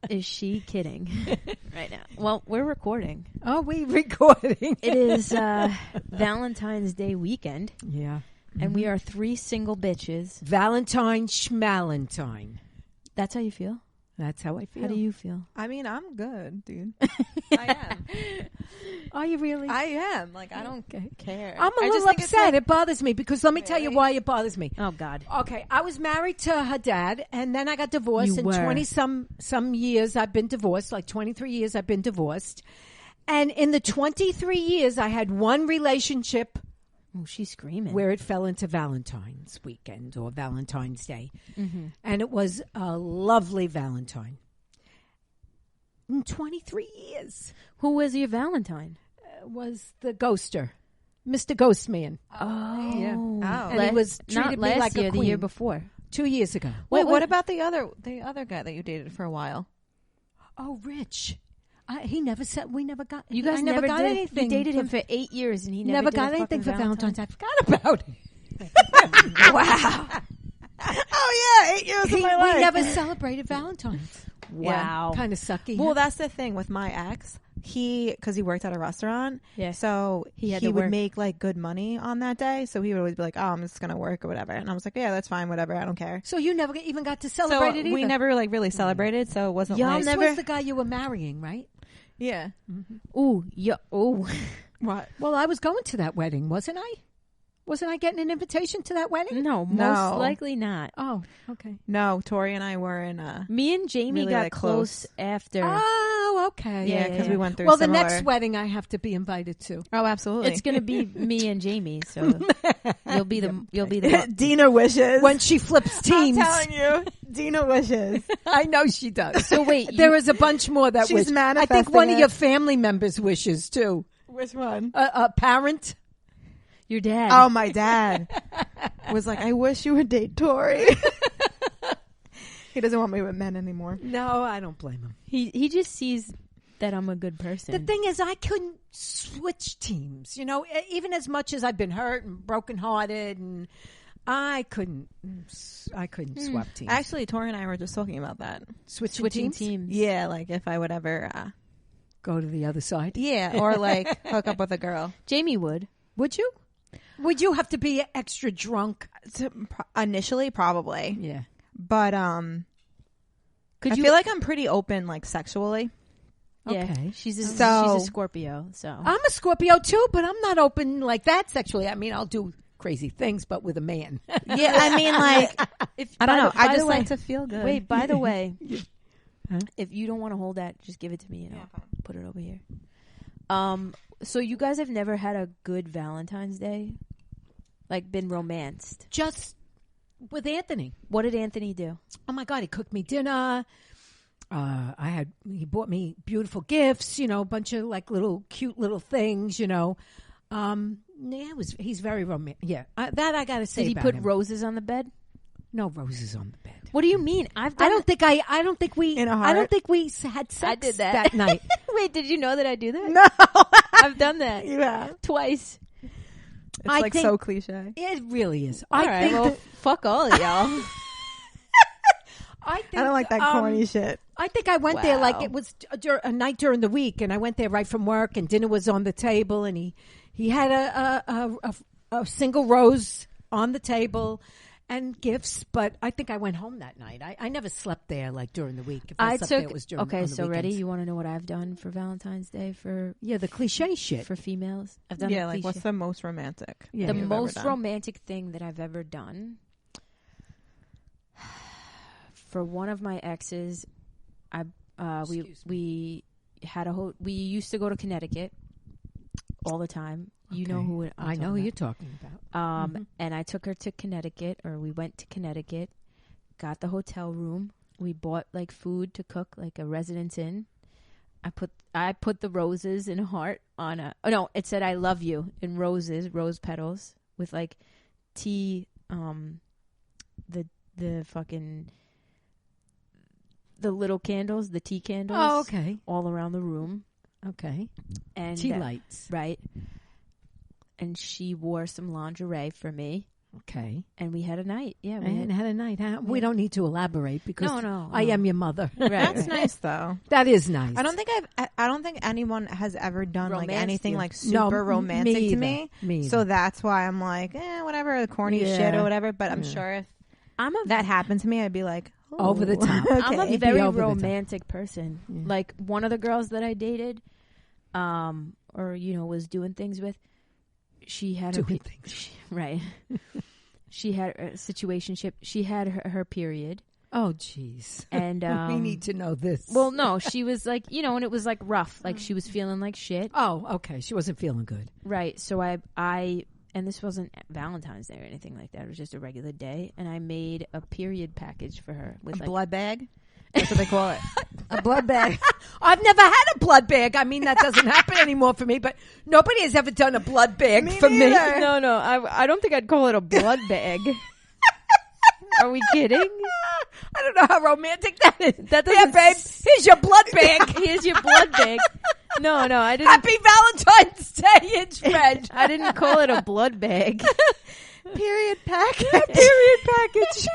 Is she kidding right now? Well, we're recording. Oh, we recording. It is Valentine's Day weekend. Yeah. And we are 3 single bitches. Valentine schmalentine. That's how you feel? That's how I feel. How do you feel? I mean, I'm good, dude. I am. Are you really? I am. Like, I don't care. I'm a little upset. It bothers me because let me tell you why it bothers me. Oh, God. Okay, I was married to her dad, and then I got divorced. You And were. 20-some years I've been divorced, like 23 years I've been divorced. And in the 23 years, I had one relationship Oh, she's screaming. where it fell into Valentine's weekend or Valentine's Day. Mm-hmm. And it was a lovely Valentine. In 23 years. Who was your Valentine? Was the ghoster, Mr. Ghostman. Oh. Yeah. Oh. And he was not treated me last like year, a the year queen. before. 2 years ago. Wait, what about the other guy that you dated for a while? Oh, Rich. He never said. We never got. You guys I never got did, anything. You dated him for 8 years, and he Never did got a anything for fucking Valentine's. I forgot about it. Wow. Oh, yeah. 8 years of my life. We never celebrated Valentine's. Wow. Kind of sucky. Well, that's the thing with my ex. Because he worked at a restaurant. Yeah. So He had he to would work. make like good money on that day. So he would always be like, oh, I'm just going to work or whatever. And I was like, yeah, that's fine. Whatever. I don't care. So you never even got to So celebrate it either. we never like really celebrated. So it wasn't Y'all like. This never- was the guy you were marrying, right? Yeah. Ooh, yeah. Ooh. What? Well, I was going to that wedding, wasn't I? Wasn't I getting an invitation to that wedding? No, No. most likely not. Oh, okay. No, Tori and I were in Me and Jamie Really, got like, close close. after. Oh, okay. Yeah, because we went through Well, similar. the next wedding I have to be invited to. Oh, absolutely. It's gonna be me and Jamie, so you'll be the Dina wishes. When she flips teams. I'm telling you, Dina wishes. I know she does. So wait, There is a bunch more that She's wish. I think manifesting one of it. your family members wishes too. Which one? A parent. your dad. Oh, my dad was like, I wish you would date Tori. He doesn't want me with men anymore. No, I don't blame him. He just sees that I'm a good person. The thing is, I couldn't switch teams. You know, even as much as I've been hurt and brokenhearted, and I couldn't swap teams. Actually, Tori and I were just talking about that. Switching teams. Yeah, like if I would ever, Go to the other side. yeah, or like hook up with a girl. Jamie would. Would you? Would you have to be extra drunk? Initially, probably, Yeah. but Could I you? feel like I'm pretty open, like sexually. Yeah, Okay. she's So- she's a Scorpio. So I'm a Scorpio too, but I'm not open like that sexually. I mean, I'll do crazy things, but with a man. Yeah, I mean, like if I don't know. I by the just way- like to feel good. Wait, by the way, Huh? if you don't want to hold that, just give it to me and Yeah, I'll put it over here. So you guys have never had a good Valentine's Day? Like been romanced? Just with Anthony. What did Anthony do? Oh my God, he cooked me dinner. He bought me beautiful gifts, you know, a bunch of like cute little things, you know. Yeah, he's very romantic. Yeah, that I got to say. Did he about put him. roses on the bed? No roses on the bed. What do you mean? I don't think we In a I don't heart? think we had sex I did that. that night. Wait, did you know that I do that? No, I've done that yeah, twice. it's I like think- so cliche. It really is. All I right, think well, that- fuck all of y'all. I think I don't like that corny shit. I think I went there like Wow. it was a night during the week, and I went there right from work, and dinner was on the table, and he had a single rose on the table and gifts. But I think I went home that night. I never slept there like during the week. If I slept there, it was during okay. on the So ready? weekends. You want to know what I've done for Valentine's Day for Yeah, the cliche shit. females? I've done Yeah, the like cliche. what's the most romantic? Yeah. the you've ever most done? romantic thing that I've ever done for one of my exes. We had we used to go to Connecticut all the time. You know Okay. who I know who you're talking about. And I took her to Connecticut, or we went to Connecticut, got the hotel room. We bought like food to cook, like a Residence Inn. I put the roses in a heart on a. Oh no, it said "I love you" in rose petals with like tea. The fucking the little candles, the tea candles. Oh, okay. All around the room. Okay. And Tea lights. right. And she wore some lingerie for me. Okay. and we had a night. Yeah, we And had a night. Huh? We don't need to elaborate because No, I am your mother. That's nice though. That is nice. I don't think anyone has ever done like Romance anything you. like No, super romantic me to either. me. Me either. So that's why I'm like, whatever, corny Yeah. shit or whatever. But I'm sure if that happened to me, I'd be like, Over the top. I'm a Okay. very over the top. romantic person. Like one of the girls that I dated, or was doing things with, she had Doing things. right. She had a situationship. She had her period, Oh, jeez. and We need to know this. well, no, she was like, and it was like rough. Like she was feeling like shit. Oh, okay. She wasn't feeling good. Right. So I and this wasn't Valentine's Day or anything like that. It was just a regular day, and I made a period package for her with a like blood bag. That's what they call it. A blood bag. I've never had a blood bag. I mean, that doesn't happen anymore for me, but nobody has ever done a blood bag for me. neither. No, I don't think I'd call it a blood bag. Are we kidding? I don't know how romantic that is. That Here, doesn't babe, here's your blood bag. Here's your blood bag. No, I didn't. Happy Valentine's Day, it's Fred. I didn't call it a blood bag. Period package. Period package.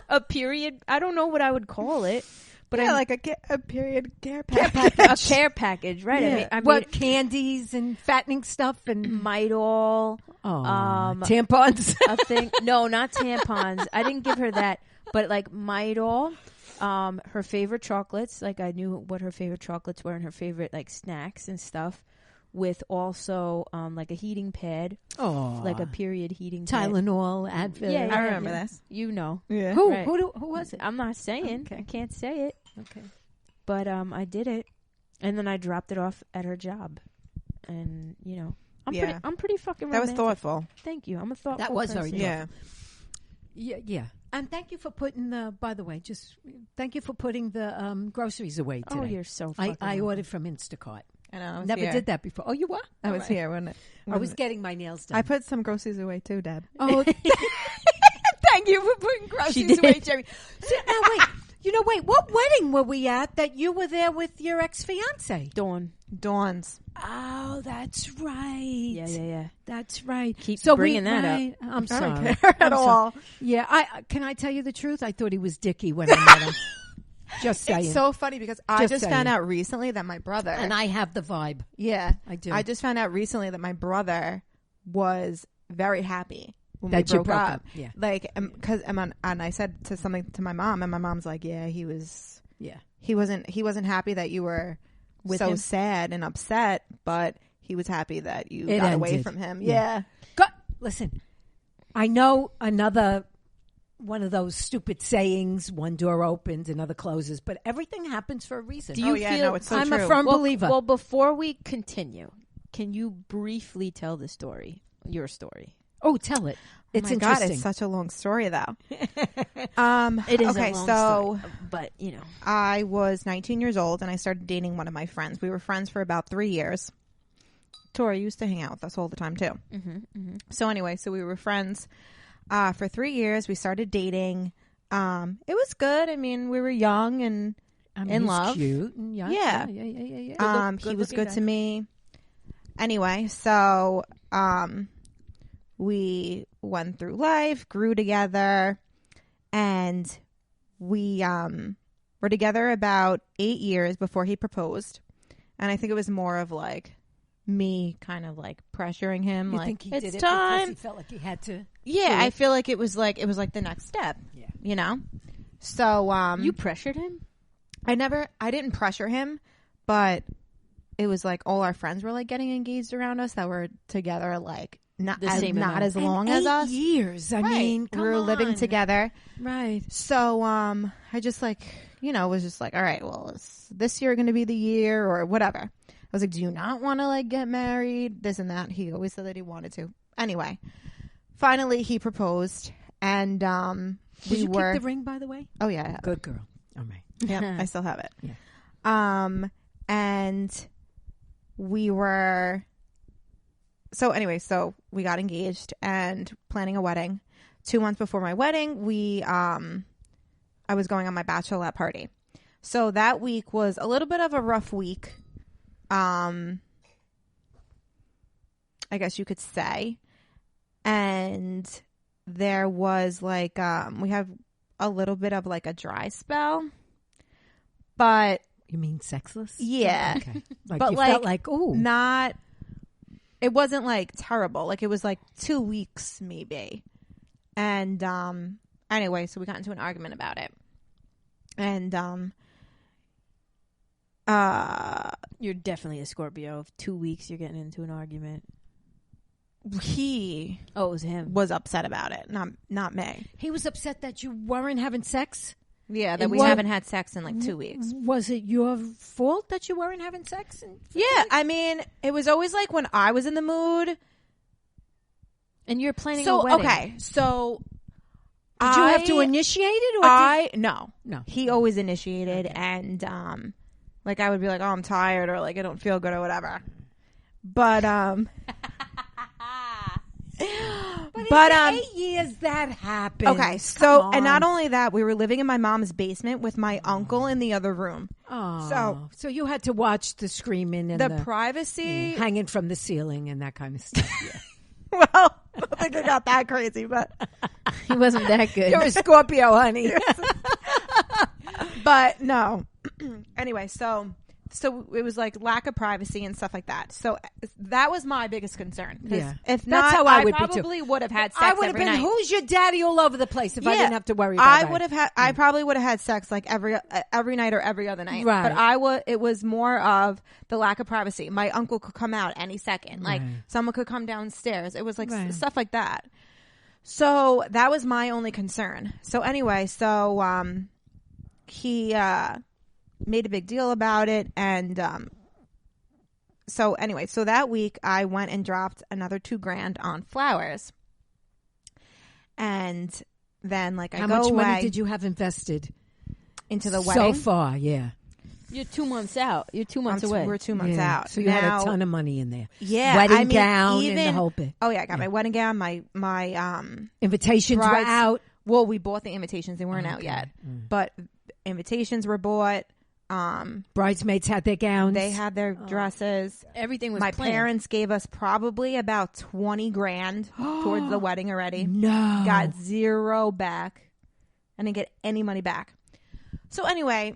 A period. I don't know what I would call it, but yeah, I like a period care package. a care package, right? Yeah. I What, made candies and fattening stuff and Midol. tampons? A thing. No, not tampons. I didn't give her that, but like Midol. Her favorite chocolates. Like I knew what her favorite chocolates were and her favorite like snacks and stuff. With also like a heating pad, Oh, like a period heating pad. Tylenol, Advil. Yeah, I remember this. You know. Yeah. Who? Right. Who was it? I'm not saying. Okay. I can't say it. Okay. But I did it, and then I dropped it off at her job, and I'm pretty fucking. That was romantic. thoughtful. Thank you. I'm a thoughtful. That was very person. Yeah. Yeah. And thank you for putting by the way, thank you for putting the groceries away today. Oh, you're so. I Fucking ordered from Instacart. I know. I was Never here. did that before. Oh, you were? I was here when I was getting my nails done. I put some groceries away too, Dad. Oh, thank you for putting groceries did. away, Jerry. So, now, wait. What wedding were we at that you were there with your ex-fiance? Dawn's. Oh, that's right. Yeah. That's right. Keep so bringing that up. I'm I sorry. don't care at I'm sorry. all. Yeah, can I tell you the truth? I thought he was dicky when I met him. Just saying. It's so funny because I just saying. found out recently that my brother And I have the vibe. yeah, I do. I just found out recently that my brother was very happy when That we you broke broke up. up, yeah. Like, because and I said something to my mom, and my mom's like, "Yeah, he wasn't happy that you were With so him? sad and upset, but he was happy that you It got away ended. from him." Yeah. Listen, I know another one of those stupid sayings, one door opens, another closes, but everything happens for a reason. Do you yeah, feel? no, it's so I'm true. a firm well, believer. Well, before we continue, can you briefly tell the story? Your story. Oh, tell it. It's oh my interesting. God, it's such a long story, though. It is okay, a long so story, but I was 19 years old, and I started dating one of my friends. We were friends for about 3 years. Tori used to hang out with us all the time, too. So anyway, so we were friends for 3 years. We started dating. It was good. I mean, we were young and in he's love. cute. And Yeah. Yeah. He was good to me. Anyway, so we went through life, grew together, and we were together about 8 years before he proposed. And I think it was more of like me kind of like pressuring him, You like, think he it's did it time. because he felt like he had to? Yeah, I feel like it was like the next step. Yeah. You know? So you pressured him. I didn't pressure him, but it was like all our friends were like getting engaged around us that were together like not The same not amount. as long And as 8 us. years. I Right. mean, we were living together. Right. So I just like, was just like, all right, well, is this year going to be the year or whatever? I was like, do you not want to like get married? This and that. He always said that he wanted to. Anyway, finally he proposed, and Did you keep the ring, by the way? Oh yeah, Good girl. All right. yeah, I still have it. Yeah. And we were. So anyway, so we got engaged and planning a wedding. 2 months before my wedding, I was going on my bachelorette party. So that week was a little bit of a rough week. I guess you could say. and there was like we have a little bit of like a dry spell, but You mean sexless? yeah, Okay. Like But, you like, felt like, ooh. not. It wasn't like terrible. Like it was like 2 weeks maybe, and anyway, so we got into an argument about it, and You're definitely a Scorpio. If 2 weeks you're getting into an argument. he Oh, it was him. was upset about it, not me. He was upset that you weren't having sex? Yeah, that And we what- haven't had sex in like 2 weeks. Was it your fault that you weren't having sex? Yeah, I mean, it was always like when I was in the mood. And you're planning a So wedding. okay, so Did you have to initiate it? Or no. He always initiated, and like I would be like, oh, I'm tired, or like I don't feel good, or whatever. But But in 8 years that happened. okay, so and not only that, we were living in my mom's basement with my uncle in the other room. Oh, so you had to watch the screaming and The privacy. hanging from the ceiling and that kind of stuff. Yeah. Well, I don't think it got that crazy, but He wasn't that good. You're a Scorpio, honey. but no. Anyway, so it was like lack of privacy and stuff like that. So that was my biggest concern. 'Cause Yeah. if That's not, how I would be, too. probably would have had sex I would have every been, night. who's your daddy all over the place if I Yeah, didn't have to worry about I that. would have had. I probably would have had sex like every night or every other night. Right. But it was more of the lack of privacy. My uncle could come out any second. Like Right. someone could come downstairs. It was like Right. stuff like that. So that was my only concern. So anyway, he made a big deal about it, and so anyway, so that week I went and dropped another $2,000 on flowers, and then like I How go much away money did you have invested into the so wedding. far? Yeah. You're 2 months out. You're 2 months away. We're 2 months Yeah. out. So you had Now- a ton of money in there. Yeah, Wedding I mean, gown even, and the whole bit. Oh yeah, I got my wedding gown. My Invitations brides- were out. Well, we bought the invitations. They weren't out Okay. yet, but invitations were bought. Bridesmaids had their gowns. They had their dresses. Everything was My planned. parents gave us probably about $20,000 towards the wedding already. No. Got zero back. I didn't get any money back. So anyway,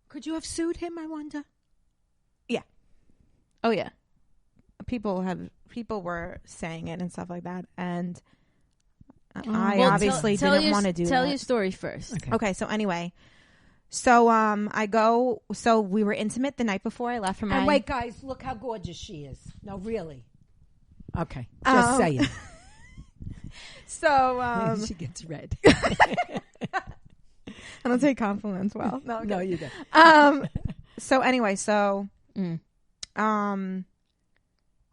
Could you have sued him, I wonder? oh yeah, people were saying it and stuff like that, and I Well, obviously tell didn't your- want to do Tell that. your story first. Okay, so anyway, so I go. So we were intimate the night before I left for my. And wait, guys, look how gorgeous she is. No, really. Okay, just saying. So she gets red. I don't take compliments well. No, No, you don't. So anyway,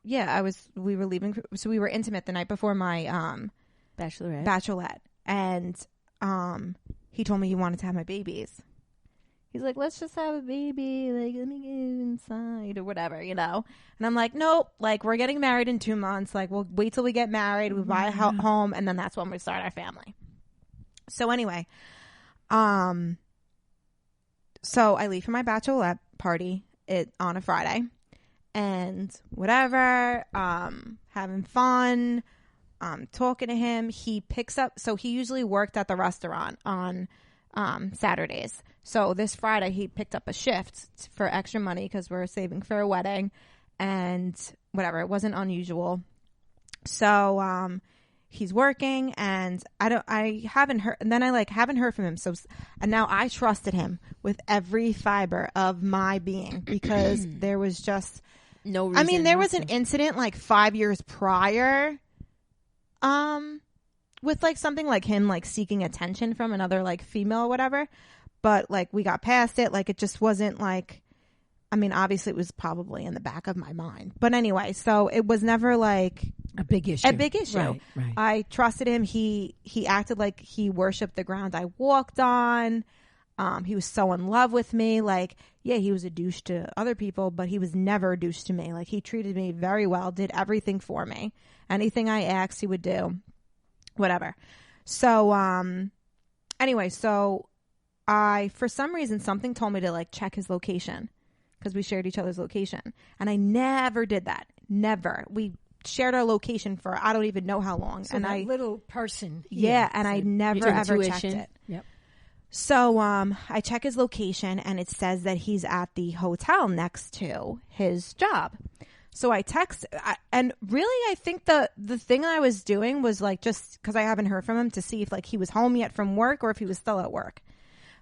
yeah, we were leaving. So we were intimate the night before my bachelorette, and he told me he wanted to have my babies. He's like, let's just have a baby. Like, let me get inside or whatever, you know? And I'm like, nope. Like, we're getting married in 2 months. Like, we'll wait till we get married. We buy a home, and then that's when we start our family. So anyway, so I leave for my bachelorette party on a Friday, and whatever, having fun, talking to him. He picks up. So he usually worked at the restaurant on Saturdays. So this Friday he picked up a shift for extra money because we're saving for a wedding, and whatever. It wasn't unusual. So he's working, and I haven't heard, and then I haven't heard from him. So, and now I trusted him with every fiber of my being because there was just No reason. I mean, there was an incident like 5 years prior, with like something like him like seeking attention from another like female or whatever, but like we got past it. Like it just wasn't like, I mean, obviously it was probably in the back of my mind, but anyway, so it was never like A big issue. Right. Right. I trusted him. He acted like he worshipped the ground I walked on. He was so in love with me. Like, yeah, he was a douche to other people, but he was never a douche to me. Like, he treated me very well, did everything for me. Anything I asked, he would do. Whatever. So, anyway, so for some reason, something told me to like check his location because we shared each other's location. And I never did that. Never. We shared our location for I don't even know how long. So and that little person. I never ever checked it. Yep. So I check his location and it says that he's at the hotel next to his job. So I text, and really I think the thing I was doing was like just because I haven't heard from him to see if like he was home yet from work or if he was still at work.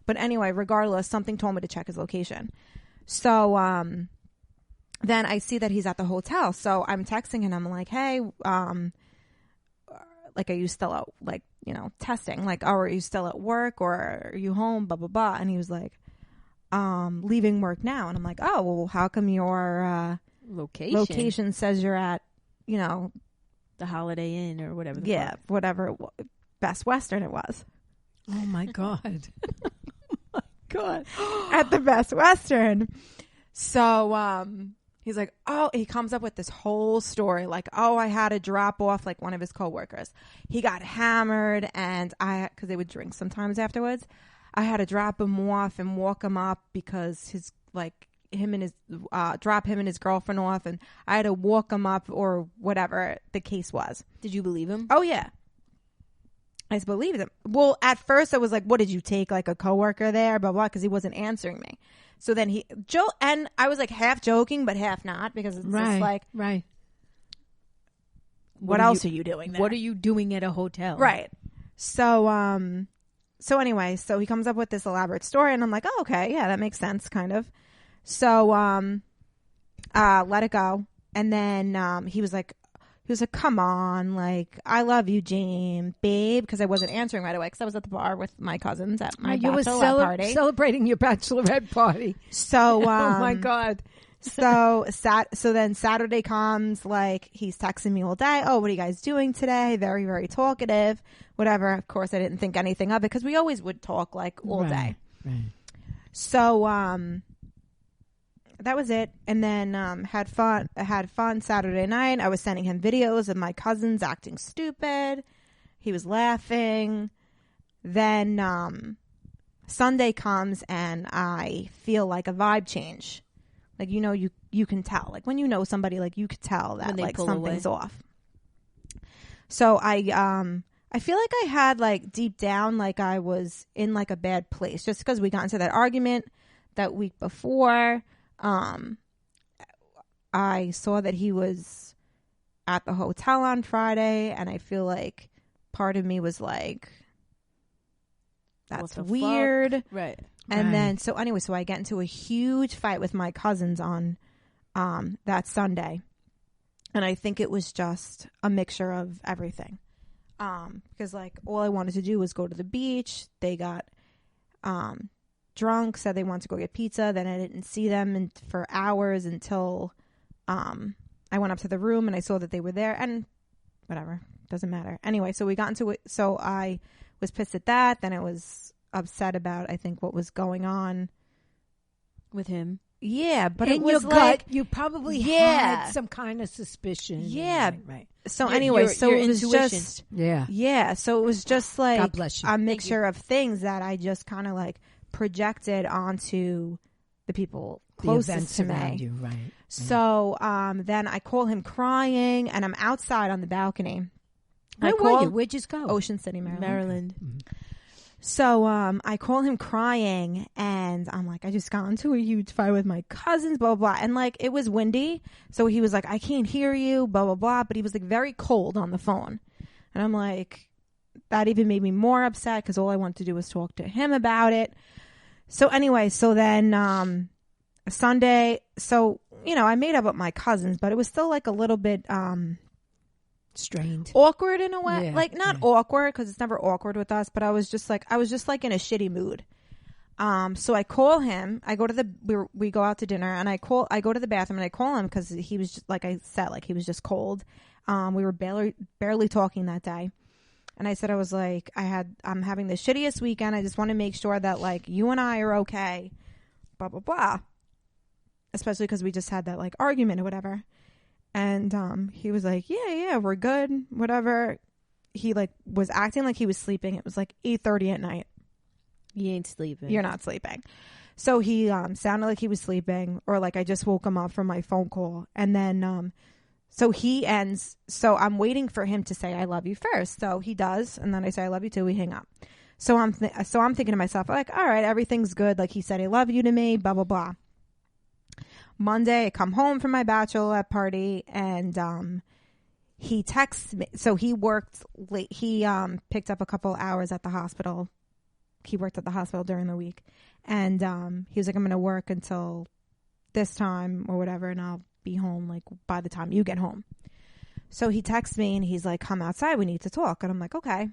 But anyway, regardless, something told me to check his location. So then I see that he's at the hotel. So I'm texting and I'm like, hey, like, are you still out, like, you know, testing? Like, oh, are you still at work or are you home? Blah, blah, blah. And he was like, leaving work now. And I'm like, oh, well, how come your location says you're at, you know, the Holiday Inn or whatever. Whatever. Best Western it was. Oh, my God. Oh, my God. At the Best Western. So, he's like, oh, he comes up with this whole story. Like, oh, I had to drop off like one of his coworkers. He got hammered and because they would drink sometimes afterwards. I had to drop him off and walk him up because drop him and his girlfriend off. And I had to walk him up or whatever the case was. Did you believe him? Oh, yeah. I believed him. Well, at first I was like, what did you take? Like a coworker there, blah, blah, because he wasn't answering me. So then and I was like half joking, but half not because it's just like, right. What else are you doing there? What are you doing at a hotel? Right. So, anyway, so he comes up with this elaborate story and I'm like, oh, okay. Yeah, that makes sense kind of. So, let it go. And then, he was like, come on, like, I love you, James, babe, because I wasn't answering right away because I was at the bar with my cousins at my bachelorette party. Celebrating your bachelorette party. So, oh, my God. So then Saturday comes, like, he's texting me all day. Oh, what are you guys doing today? Very, very talkative, whatever. Of course, I didn't think anything of it because we always would talk, like, all day. Right. So, that was it. And then had fun Saturday night. I was sending him videos of my cousins acting stupid. He was laughing. Then Sunday comes and I feel like a vibe change. Like, you know, you can tell. Like when you know somebody, like you could tell that like something's off. So I feel like I had like deep down like I was in like a bad place just because we got into that argument that week before. I saw that he was at the hotel on Friday and I feel like part of me was like, that's weird. Fuck? Right. And then, so anyway, so I get into a huge fight with my cousins on, that Sunday. And I think it was just a mixture of everything. Because like all I wanted to do was go to the beach. They got, drunk, said they wanted to go get pizza. Then I didn't see them for hours until I went up to the room and I saw that they were there and whatever, doesn't matter. Anyway, so we got into it. So I was pissed at that. Then I was upset about I think what was going on with him. Yeah, but in it was your like gut, you probably had some kind of suspicion. Yeah, right. So anyway, so your it was intuition. just yeah. So it was just like God bless you. a mixture of things that I just kind of like projected onto the people closest to me. You, right. So then I call him crying, and I'm outside on the balcony. Where were you? Where'd you go? Ocean City, Maryland. Mm-hmm. So I call him crying, and I'm like, I just got into a huge fight with my cousins, blah, blah, blah. And like, it was windy. So he was like, I can't hear you, blah, blah, blah. But he was like very cold on the phone. And I'm like, that even made me more upset because all I wanted to do was talk to him about it. So anyway, so then Sunday, so, you know, I made up with my cousins, but it was still like a little bit strained, awkward in a way. Like not awkward because it's never awkward with us, but I was just like in a shitty mood. So I call him. I go to we go out to dinner, and I go to the bathroom and I call him because he was just, like I said, like he was just cold. We were barely talking that day. And I said, I was like, I'm having the shittiest weekend. I just want to make sure that like you and I are okay, blah, blah, blah. Especially because we just had that like argument or whatever. And he was like, yeah, we're good, whatever. He like was acting like he was sleeping. It was like 8:30 at night. You ain't sleeping. You're not sleeping. So he sounded like he was sleeping, or like I just woke him up from my phone call. And then So he ends. So I'm waiting for him to say I love you first. So he does, and then I say I love you too. We hang up. So I'm thinking to myself, like, all right, everything's good. Like, he said I love you to me, blah blah blah. Monday, I come home from my bachelorette party, and he texts me. So he worked late. He picked up a couple hours at the hospital. He worked at the hospital during the week, and he was like, I'm going to work until this time or whatever, and I'll be home like by the time you get home. So he texts me and he's like, come outside, we need to talk. And I'm like, okay.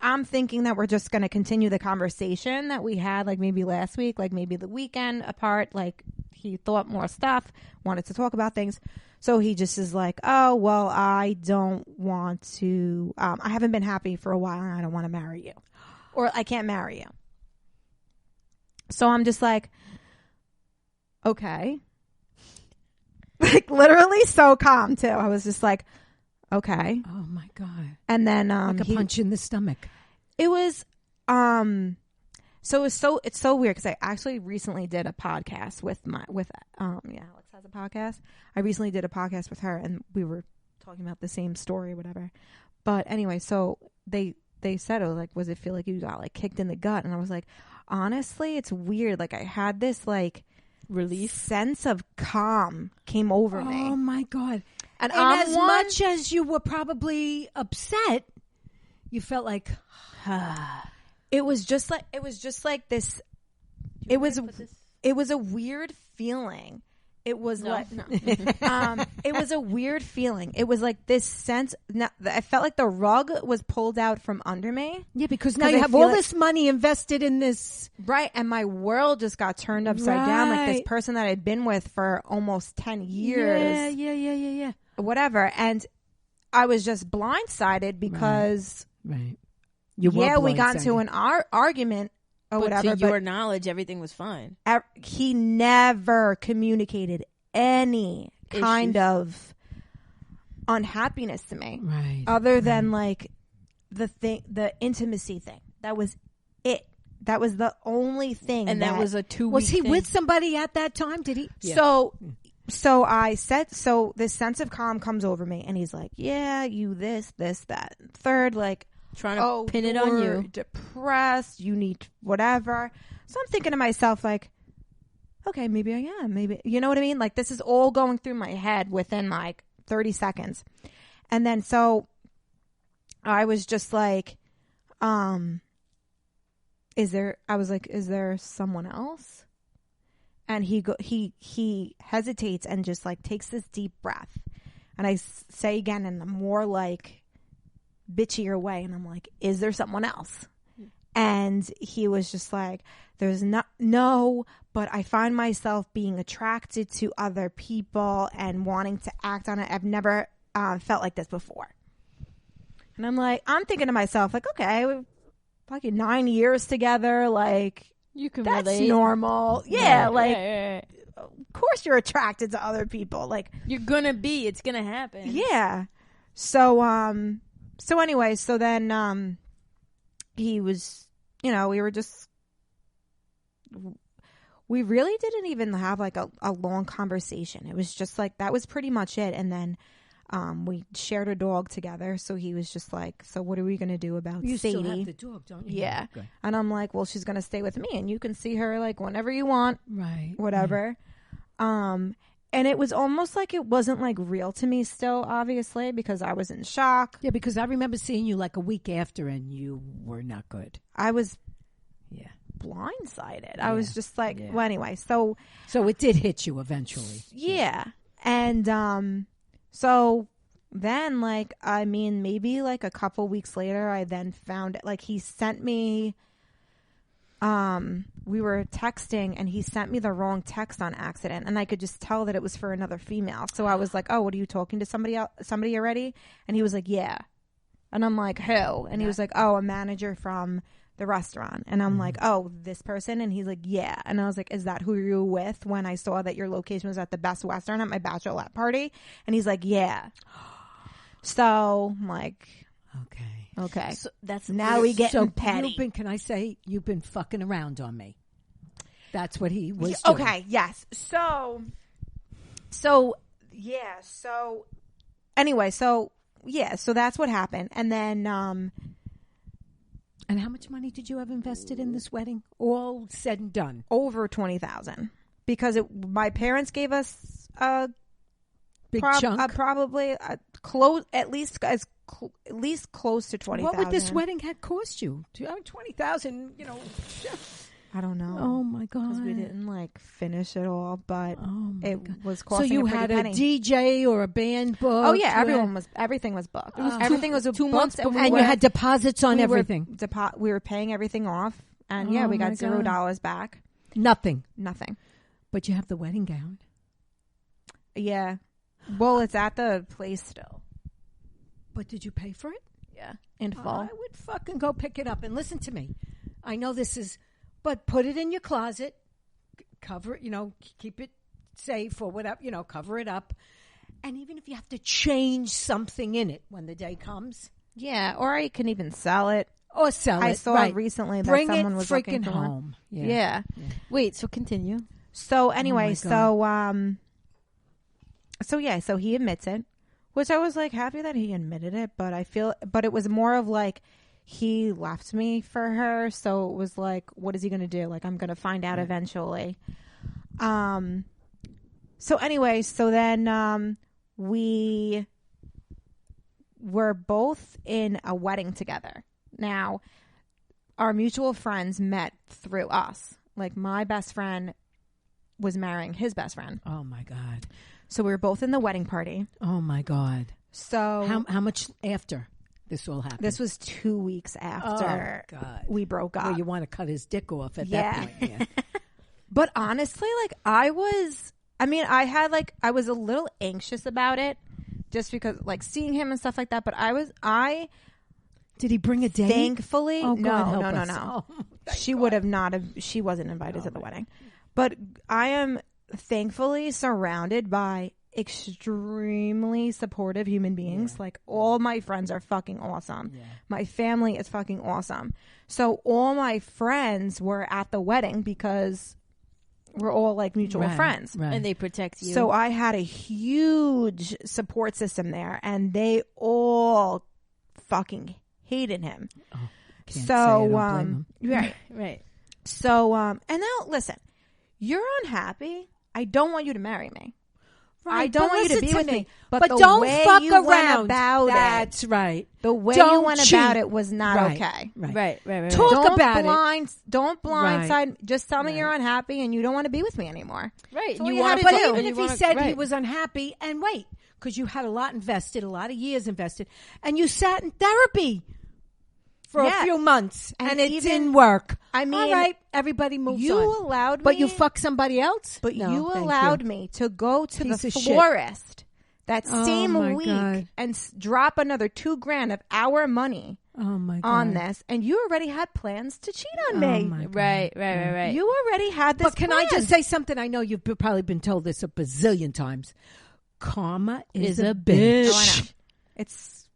I'm thinking that we're just going to continue the conversation that we had, like maybe last week, like maybe the weekend apart. Like, he thought more stuff, wanted to talk about things. So he just is like, oh, well, I don't want to, I haven't been happy for a while and I don't want to marry you, or I can't marry you. So I'm just like, okay. Like, literally so calm too. I was just like, okay. Oh my God. And then like a punch in the stomach. It was so it's so weird because I actually recently did a podcast with Alex has a podcast. I recently did a podcast with her and we were talking about the same story or whatever. But anyway, so they said, oh, like, was it feel like you got like kicked in the gut? And I was like, honestly, it's weird. Like, I had this like relief sense of calm came over me. Oh my God. And as much as you were probably upset, you felt like it was just like this. It was a weird feeling. It was it was a weird feeling. It was like this sense. I felt like the rug was pulled out from under me. Yeah, because now you have all this money invested in this. Right. And my world just got turned upside down. Like, this person that I'd been with for almost 10 years. Yeah. Whatever. And I was just blindsided because. Right. We got into an argument. Or but whatever, to your knowledge, everything was fine. He never communicated any kind of unhappiness to me, right? Other than like the intimacy thing. That was it. That was the only thing. And that was a 2-week. Was he with somebody at that time? Did he? Yeah. So I said. So this sense of calm comes over me, and he's like, "Yeah, you this, that, third, like." Trying to pin it on you. Depressed, you need whatever. So I'm thinking to myself, like, okay, maybe I am. Maybe, you know what I mean? Like, this is all going through my head within like 30 seconds. And then so I was just like, is there someone else? And he hesitates and just like takes this deep breath. And I say again in a more like bitchier way, and I'm like, is there someone else? And he was just like, there's no, but I find myself being attracted to other people and wanting to act on it. I've never felt like this before. And I'm thinking to myself, like, okay, we've like 9 years together, like, you can that's relate. normal. Yeah, like, right. Of course you're attracted to other people. Like, you're gonna be, it's gonna happen. Yeah. So anyway, so then he was, we really didn't even have like a long conversation. It was just like, that was pretty much it. And then we shared a dog together. So he was just like, so what are we going to do about you Sadie? You still have the dog, don't you? Yeah. Good. And I'm like, well, she's going to stay with me and you can see her like whenever you want. Right. Whatever. Right. And it was almost like it wasn't like real to me still, obviously, because I was in shock. Yeah, because I remember seeing you like a week after and you were not good. I was blindsided. I was just like, well, anyway, so it did hit you eventually. Yeah. And so then like, I mean, maybe like a couple weeks later, I then found like he sent me we were texting and he sent me the wrong text on accident and I could just tell that it was for another female. So I was like, oh, what are you talking to somebody already? And he was like, yeah. And I'm like, who? And he was like, oh, a manager from the restaurant. And I'm like, oh, this person? And he's like, yeah. And I was like, is that who you were with when I saw that your location was at the Best Western at my bachelorette party? And he's like, yeah. So I'm like, okay. So that's now we get petty. Can I say you've been fucking around on me? That's what he was doing. Okay, yes. So anyway, so that's what happened. And then, and how much money did you have invested in this wedding? All said and done. over $20,000 because my parents gave us a Big chunk. probably close, at least close to $20,000. What would this wedding had cost you? $20,000. You know. I don't know. Oh my God! Because we didn't like finish it all, but it was So costing. you a pretty had penny. a DJ or a band booked? Oh yeah, everything was booked. It was everything was 2 months booked, and you had deposits on everything. We were paying everything off, and Oh, we got my $0 back. Nothing. But you have the wedding gown. Yeah, well, it's at the place still. But did you pay for it? Yeah, in full. I would fucking go pick it up. And listen to me. I know this is, but put it in your closet, cover it, keep it safe or whatever, cover it up. And even if you have to change something in it when the day comes. Yeah, or I can even sell it. Or sell it. I saw recently that Bring someone it was looking freaking for one. home. Yeah. Wait, so continue. So anyway, God. so he admits it, which I was like happy that he admitted it, but it was more of like he left me for her, so it was like, what is he going to do? Like, I'm going to find out eventually. So anyway, so then we were both in a wedding together. Now, our mutual friends met through us. Like, my best friend was marrying his best friend. Oh my God. So we were both in the wedding party. Oh my God. So how much after this all happened? this was 2 weeks after we broke up. Well, you want to cut his dick off at that point. Yeah. But honestly, like I was a little anxious about it just because like seeing him and stuff like that. But Did he bring a date? Thankfully, Oh, God, no. help us. Oh, She would have not have. She wasn't invited to the wedding. But I am thankfully surrounded by extremely supportive human beings. Yeah. Like all my friends are fucking awesome. Yeah. My family is fucking awesome. So all my friends were at the wedding because we're all like mutual friends. Right. And they protect you. So I had a huge support system there, and they all fucking hated him. Oh, can't So say I don't blame him. right. So and now listen, you're unhappy. I don't want you to marry me. Right, I don't but want you to listen be with me. me. But the don't way fuck you went around. about That's right. The way Don't you went cheat. about it was not Right. okay. Right. Talk Talk about it. Don't blindside. Right. Just tell me Right. you're unhappy and you don't want to be with me anymore. Right. That's all You you want had to to do. Even if he said he right. was unhappy, and wait, because you had a lot invested, a lot of years invested, and you sat in therapy for Yeah. a few months, and it even- didn't work. I mean, all right, everybody moves you on. allowed me, But you fuck somebody else? But No, you thank allowed me to go to Piece the of shit. florist that Oh, same my week God. and drop another $2,000 of our money Oh my God. on this, and you already had plans to cheat on Oh me. my God. Right. You already had this. But can I plan. just say something? I know you've probably been told this a bazillion times. Karma is a a bitch. Oh, I know. It's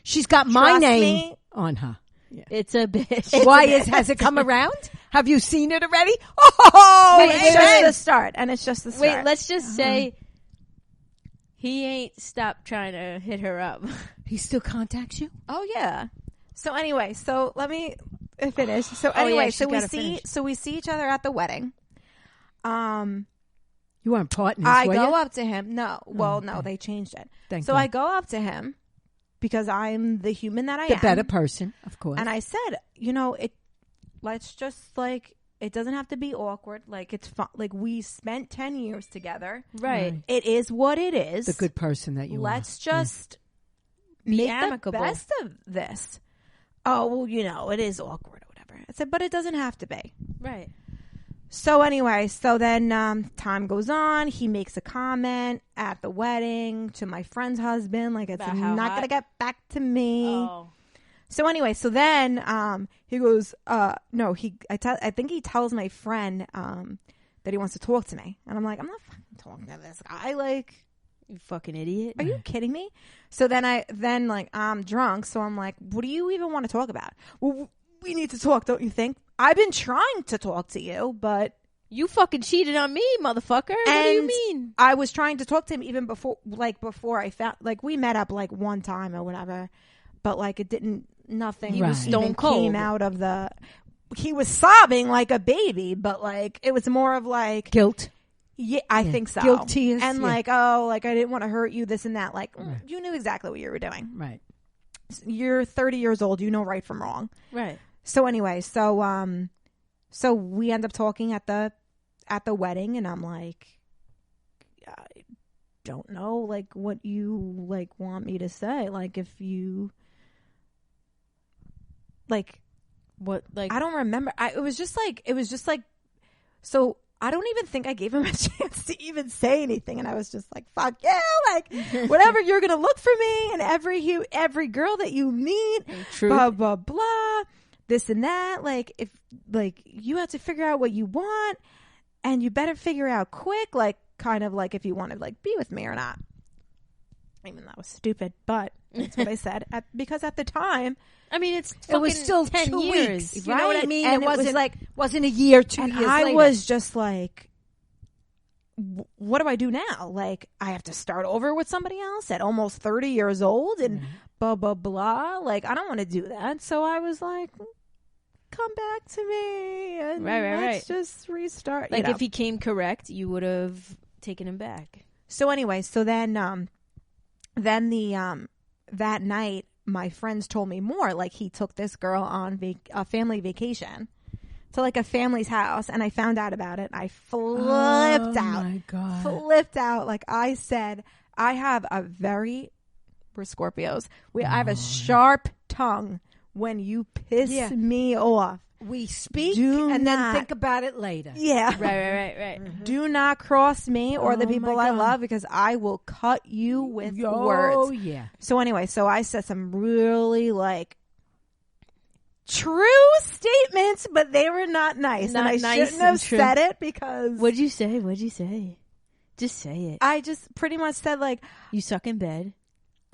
She's got my Trust name me. on her. It's a bitch. Why has it come around? Have you seen it already? Oh, Wait, it's wait. just the start, and it's just the start. Wait, let's just say he ain't stopped trying to hit her up. he still contacts you? Oh yeah. So anyway, so let me finish. So Oh, yeah, anyway, she's gotta finish. so we see each other at the wedding. You weren't partners, I were go you? up to him. No, well, okay. no, they changed it. Thank So God. I go up to him because I'm the human that I The am. better person, of course. And I said, let's just like, it doesn't have to be awkward. Like it's fun. Like we spent 10 years together. Right. It is what it is. the good person that you Let's are. just Be make amicable. the best of this. Oh, well, it is awkward or whatever. I said, but it doesn't have to be. Right. So anyway, so then time goes on. He makes a comment at the wedding to my friend's husband, like it's About how not hot? gonna get back to me. Oh. So anyway, so then he goes, no, I think he tells my friend that he wants to talk to me, and I'm like, I'm not fucking talking to this guy. Like, You fucking idiot. are you kidding me? So then I'm drunk, so I'm like, what do you even want to talk about? Well, we need to talk, don't you think? I've been trying to talk to you, but You fucking cheated on me, motherfucker. What do you mean? I was trying to talk to him even before I found, like, we met up like one time or whatever, but like it didn't, nothing He was stone even cold. came out of the, he was sobbing like a baby, but like it was more of like Guilt. yeah, I think so. Guilty is, and yeah. like, oh, like I didn't want to hurt you, this and that. Like you knew exactly what you were doing. Right. You're 30 years old. You know right from wrong. Right. So anyway, so we end up talking at the wedding, and I'm like, I don't know, like what you like want me to say, like if you like What, like, I don't remember. It was just like so I don't even think I gave him a chance to even say anything, and I was just like, fuck yeah, like whatever, you're gonna look for me, and every girl that you meet, True. blah blah blah, this and that, like if like you have to figure out what you want, and you better figure out quick, like kind of like if you want to like be with me or not. Even that was stupid, but that's what I said because at the time I mean, it's It was fucking still 10 2 years. weeks. You know what I right? mean? And it it was wasn't like- wasn't a year, 2 and years I later. was just like, what do I do now? Like, I have to start over with somebody else at almost 30 years old and blah, blah, blah. Like, I don't want to do that. So I was like, come back to me and Right. let's just restart. Like, you know. if he came correct, you would have taken him back. So anyway, so then that night, my friends told me more. Like, he took this girl on a family vacation to like a family's house, and I found out about it. I flipped out. Oh my God. Flipped out. Like I said, I have a we're Scorpios. I have a sharp tongue. When you piss Yeah. me off, We speak Do and not- then think about it later. yeah. Right. Do not cross me or the Oh, people my I God. love, because I will cut you with Oh, words. yeah. So anyway, so I said some really like true statements, but they were not nice. Not and I nice shouldn't have and true. said it because What'd you say? Just say it. I just pretty much said like, You suck in bed.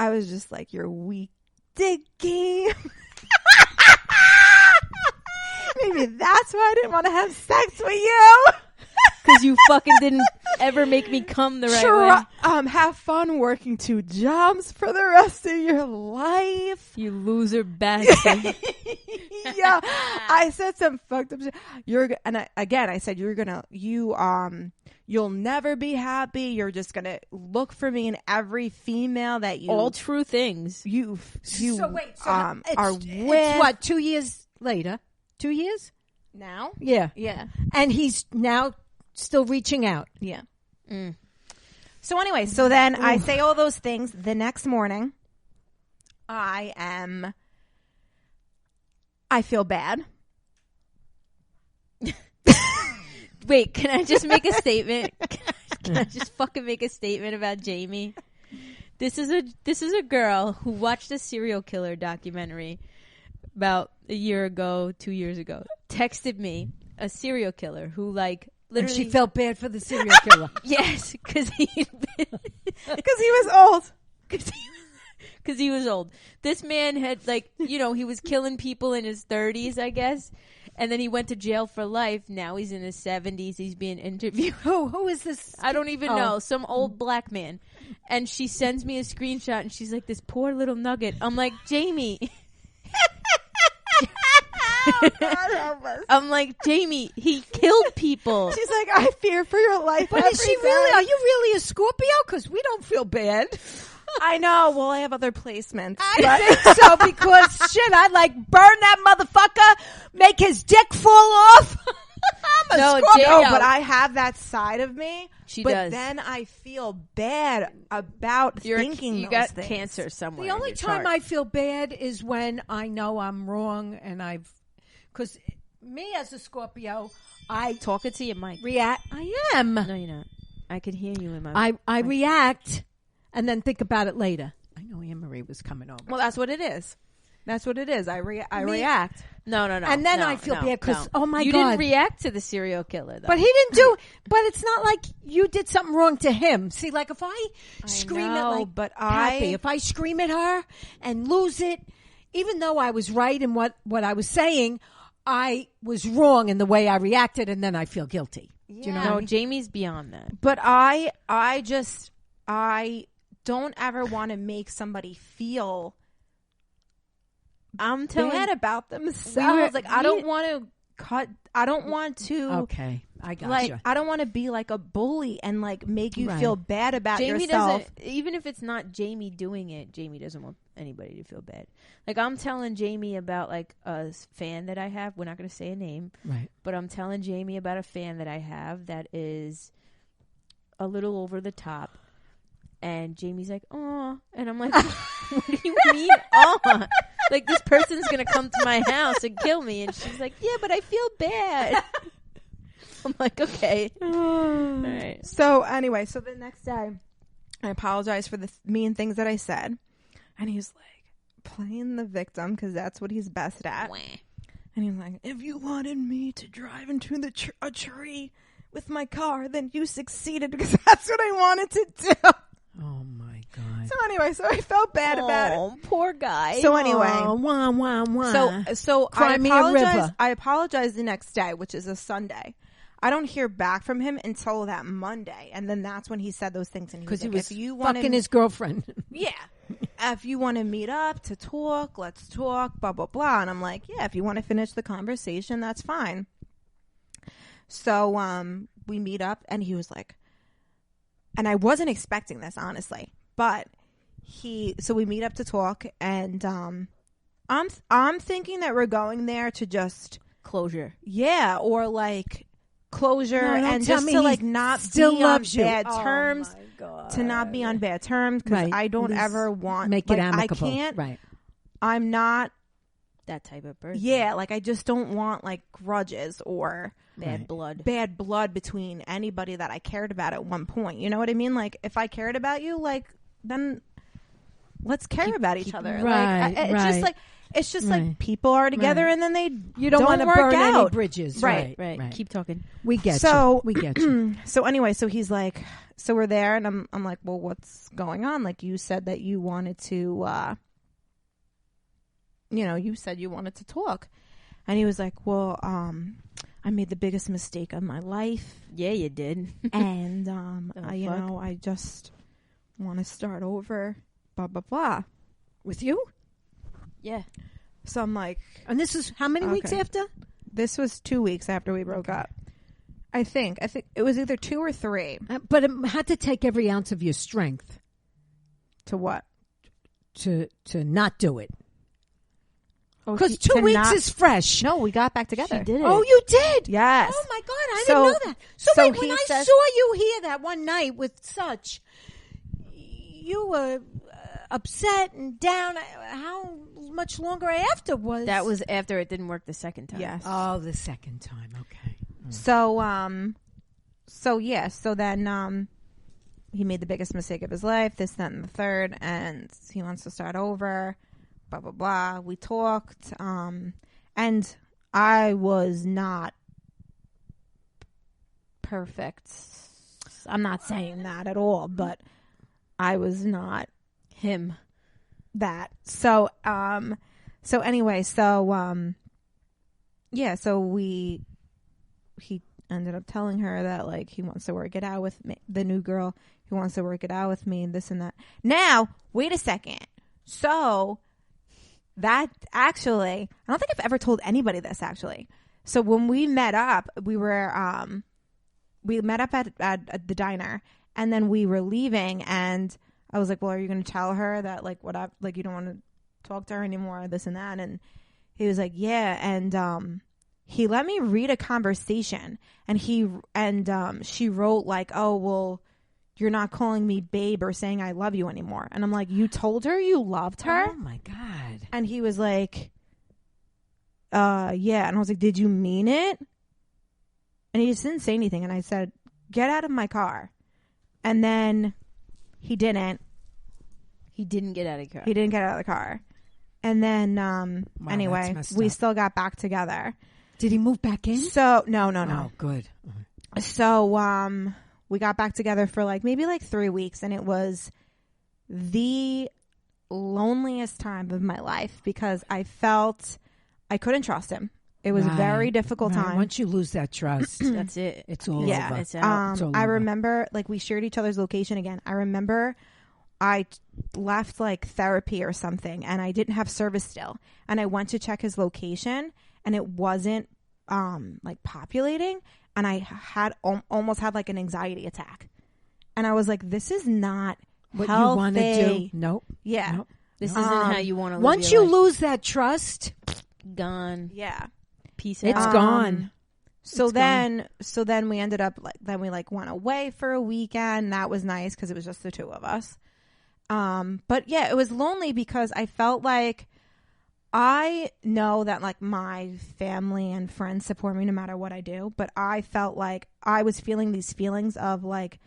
I was just like, you're weak dicky. Maybe that's why I didn't want to have sex with you. Because you fucking didn't ever make me come the right way. Have fun working 2 jobs for the rest of your life. You loser bastard. Yeah, I said some fucked up shit. I said you'll never be happy. You're just gonna look for me in every female that you All true things. you So wait, so are it's with. what, 2 years later? 2 years? Now? Yeah. Yeah, And he's now still reaching out. yeah. Mm. So anyway, so then I say all those things. The next morning, I feel bad. Wait, can I just make a statement? Can I just fucking make a statement about Jamie? This is a girl who watched a serial killer documentary about a year ago, 2 years ago. Texted me a serial killer who like And literally she felt bad for the serial killer. yes, because he Because he was old. because he was old. This man had like he was killing people in his 30s, I guess. And then he went to jail for life. Now he's in his 70s. He's being interviewed. Who is this? I don't even Oh. know. Some old black man. And she sends me a screenshot and she's like, this poor little nugget. I'm like, Jamie. I'm like, Jamie, he killed people. She's like, I fear for your life. But is she really? Are you really a Scorpio? Because we don't feel bad. I know. Well, I have other placements. I think so because shit, I'd like burn that motherfucker, make his dick fall off. I'm a No, Scorpio. J- No, but I have that side of me. She but does. then I feel bad about thinking you those got things. cancer somewhere. The only time I feel bad is when I know I'm wrong and because me as a Scorpio, I talk it to your mic. react. I am. No, you're not. I could hear you in my. I react and then think about it later. I know Anne Marie was coming over. Well, that's what it is. That's what it is. I react. No. And then I feel bad 'cause, oh my you God. didn't react to the serial killer though. But he didn't do. But it's not like you did something wrong to him. See, like if I scream know, at like but Kathy, if I scream at her and lose it, even though I was right in what I was saying, I was wrong in the way I reacted, and then I feel guilty. Do you know what I No, mean? Jamie's beyond that. But I don't ever want to make somebody feel I'm telling bad about themselves. I don't want to I don't want to. Okay, I got like, you. I don't want to be like a bully and like make you Right. feel bad about Jamie yourself. doesn't, even if it's not Jamie doing it, Jamie doesn't want anybody to feel bad. Like, I'm telling Jamie about like a fan that I have. We're not going to say a name, Right. but I'm telling Jamie about a fan that I have that is a little over the top. And Jamie's like, "Aw," and I'm like, "What do you mean, aw? Like, this person's gonna come to my house and kill me?" And she's like, "Yeah, but I feel bad." I'm like, "Okay, all right." So anyway, so the next day, I apologized for the mean things that I said, and he was like playing the victim because that's what he's best at. And he's like, "If you wanted me to drive into a tree with my car, then you succeeded because that's what I wanted to do." Oh my God. So anyway, so I felt bad about it. Oh, poor guy. So anyway, Oh, wah, wah, wah. so Cry I me a apologize. river. I apologize the next day, which is a Sunday. I don't hear back from him until that Monday, and then that's when he said those things. And Because he he was was like, if you fucking wanna, his girlfriend. yeah, if you want to meet up to talk, let's talk. Blah blah blah. And I'm like, yeah, if you want to finish the conversation, that's fine. So we meet up, and he was like, and I wasn't expecting this, honestly, but so we meet up to talk, and I'm thinking that we're going there to just closure. yeah, or like closure, No, don't and tell just me to he like not still be on loves you. bad Oh, terms, my God. to not be on bad terms, because Right. I don't At least ever want Make like, it amicable. I can't. Right. I'm not. That type of person. Yeah, like I just don't want like grudges or Bad Right. blood. bad blood between anybody that I cared about at one point. You know what I mean? Like if I cared about you, like then let's care about each other. right, like it's right. just like it's just Right. like people are together Right. and then they You don't want to work burn out. any bridges. Right. Right. Keep talking. We get So- you. We get you. So anyway, so he's like, so we're there, and I'm like, well, what's going on? Like you said that you wanted to, you said you wanted to talk, and he was like, well, I made the biggest mistake of my life, Yeah, you did. and fuck? I just want to start over, blah blah blah. With you? Yeah. So I'm like, And this is how many weeks Okay. after? this was 2 weeks after we broke up. I think it was either 2 or 3. But it had to take every ounce of your strength To what? to not do it. Oh, Because to 2 weeks not- is fresh. No, we got back together. She did it. Oh, you did? Yes. Oh my God, I So- didn't know that. So, so wait, when he I says- saw you here that one night with Such, you were upset and down. How much longer after was That was after it didn't work the second time. Yes. Oh, the second time. Okay. So then he made the biggest mistake of his life, this, that, and the third, and he wants to start over, blah blah blah. We talked, and I was not perfect. I'm not saying that at all, but I was not Him. that. So anyway, so he ended up telling her that like he wants to work it out with me, the new girl. He wants to work it out with me, and this and that. Now, wait a second. So that actually, I don't think I've ever told anybody this actually. So when we met up, we met up at the diner, and then we were leaving, and I was like, well, are you going to tell her that like what I like you don't want to talk to her anymore, this and that? And he was like, yeah. And he let me read a conversation, and she wrote like, oh, well, you're not calling me babe or saying I love you anymore. And I'm like, you told her you loved her? Oh my God. And he was like, yeah. And I was like, did you mean it? And he just didn't say anything. And I said, get out of my car. And then he didn't. He didn't get out of the car. He didn't get out of the car. And then, that's anyway, messed we up. still got back together. Did he move back in? So, no. Oh, good. So, we got back together for like maybe like 3 weeks, and it was the loneliest time of my life because I felt I couldn't trust him. It was a very difficult time. Once you lose that trust, That's it. it's all Yeah. over. It's out. It's all I over. remember, like, we shared each other's location again. I remember I left, like, therapy or something, and I didn't have service still. And I went to check his location, and it wasn't, like, populating. And I had almost had, like, an anxiety attack. And I was like, this is not what healthy. you want to do. Nope. Yeah. Nope. This isn't how you want to live Once your you life. lose that trust, Gone. Yeah. Peace it's out. gone. So It's then we ended up then we went away for a weekend. That was nice because it was just the two of us. But yeah, it was lonely because I felt like I know that like my family and friends support me no matter what I do, but I felt like I was feeling these feelings of like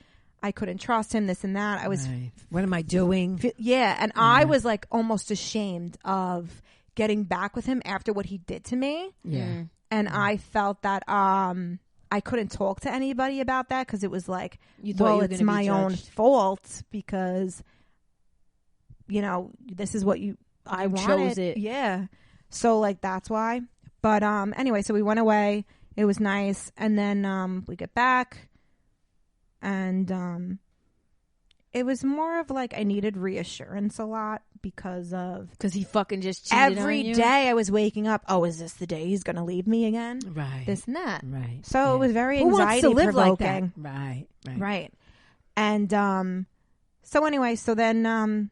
I couldn't trust him, this and that. I was Right. What am I doing? and I was like almost ashamed of getting back with him after what he did to me. Yeah. And I felt that I couldn't talk to anybody about that because it was like, You thought you were it's gonna be my own judged. fault because, you know, this is what I wanted. chose it. Yeah. So like that's why. But anyway, so we went away. It was nice, and then we get back, and it was more of like I needed reassurance a lot because he fucking just cheated every on you. day I was waking up. Oh, is this the day he's going to leave me again? Right. This and that. Right. So it was very Who wants anxiety to live like provoking. that? Right. Right. Right. And so anyway, so then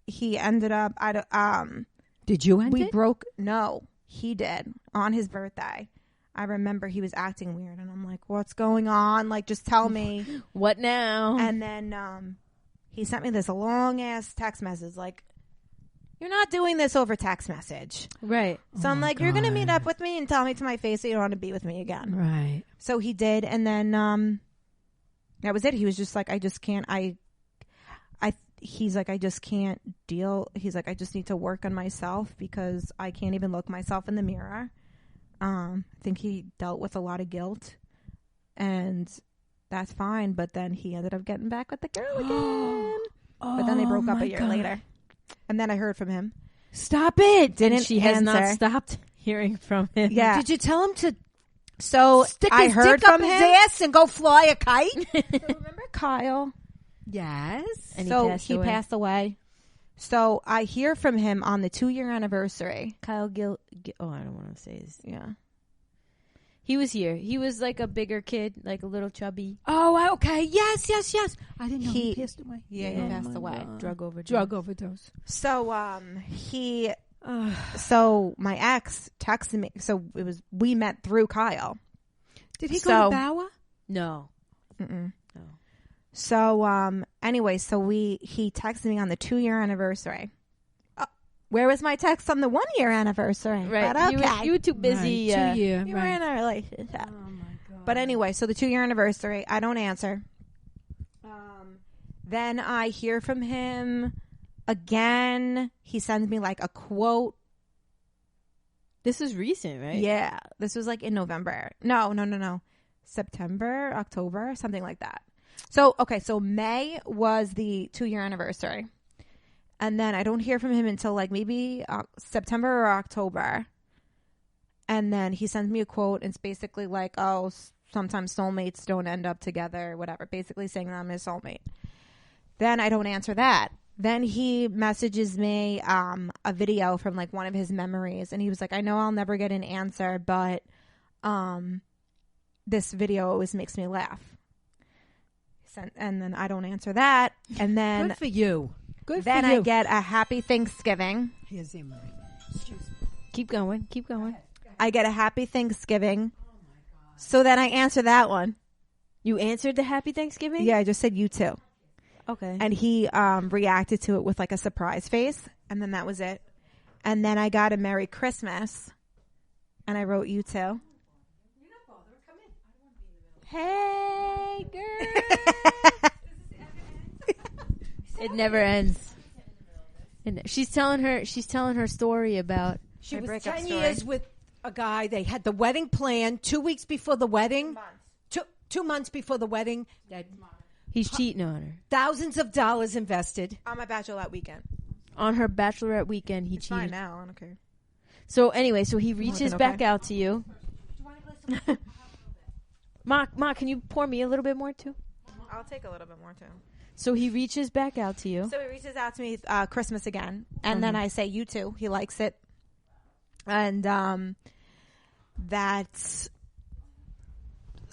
he ended up Did you end we it? broke no, he did on his birthday. I remember he was acting weird and I'm like, what's going on? Like just tell me. What now? And then he sent me this long ass text message like, you're not doing this over text message. Right. So I'm my like, you're going to meet God. up with me and tell me to my face that you don't want to be with me again. Right. So he did. And then that was it. He was just like, I just can't. He's like, I just can't deal. He's like, I just need to work on myself because I can't even look myself in the mirror. I think he dealt with a lot of guilt and that's fine. But then he ended up getting back with the girl again. But then they broke up a year later. And then I heard from him. Stop it. Didn't She has not answer. stopped hearing from him. Yeah. Did you tell him to So stick I his heard dick up from his him. ass and go fly a kite? Remember Kyle? Yes. And So he passed away. So I hear from him on the 2-year anniversary. Kyle Gil. Oh, I don't want to say his. Yeah. He was here. He was like a bigger kid, like a little chubby. Oh, okay. Yes. I didn't know he passed away. Yeah, he passed away. Drug overdose. Drug overdose. So so my ex texted me. So we met through Kyle. Did he So- go to Bauer? No. Mm-mm. No. So anyway, so he texted me on the 2-year anniversary. Where was my text on the 1-year anniversary? Right. But okay. You were too busy. Right. 2 year. We were Right. in a relationship. Oh my God. But anyway, so the 2-year anniversary, I don't answer. Then I hear from him again. He sends me like a quote. This is recent, right? Yeah, this was like in November. No. September, October, something like that. So, okay, so May was the 2-year anniversary. And then I don't hear from him until like maybe September or October. And then he sends me a quote. And it's basically like, oh, sometimes soulmates don't end up together, whatever. Basically saying that I'm his soulmate. Then I don't answer that. Then he messages me a video from like one of his memories. And he was like, I know I'll never get an answer, but this video always makes me laugh. And then I don't answer that. And then Good for you. Good then for you. I get a happy Thanksgiving. Here's Emery. Excuse me. Keep going. Keep going. I get a happy Thanksgiving. So then I answer that one. You answered the Happy Thanksgiving? Yeah, I just said you too. Okay. And he reacted to it with like a surprise face. And then that was it. And then I got a Merry Christmas. And I wrote you too. Hey, girl. It never ends. She's telling her story about. She My was breakup 10 story. years with a guy. They had the wedding planned 2 weeks before the wedding. 2 months before the wedding. That He's cheating on her. thousands of dollars invested. On my bachelorette weekend. On her bachelorette weekend, he It's fine cheated. now. I don't care. So anyway, so he reaches back out to you. Ma, can you pour me a little bit more too? I'll take a little bit more too. So he reaches back out to you. So he reaches out to me Christmas again, and then I say you too. He likes it, and that's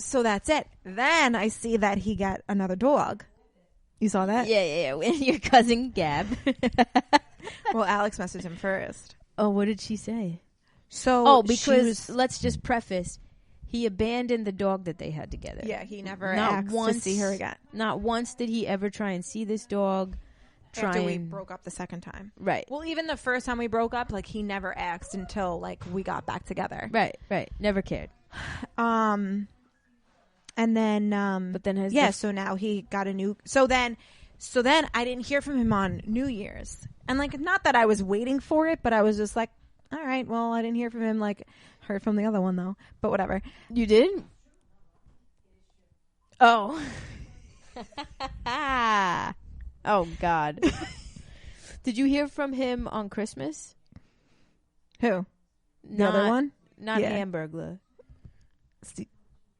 it. Then I see that he got another dog. You saw that? Yeah. With your cousin Gab. Well, Alex messaged him first. Oh, what did she say? So because let's just preface, he abandoned the dog that they had together. Yeah, he never asked to see her again. Not once did he ever try and see this dog. After we broke up the second time. Right. Well, even the first time we broke up, like, he never asked until, like, we got back together. Right. Never cared. And then, but then so now he got a new, so then I didn't hear from him on New Year's. And, like, not that I was waiting for it, but I was just like, all right, well, I didn't hear from him, like, heard from the other one, though. But whatever. You did? Oh. Oh, God. Did you hear from him on Christmas? Who? The other one? Not Hamburglar.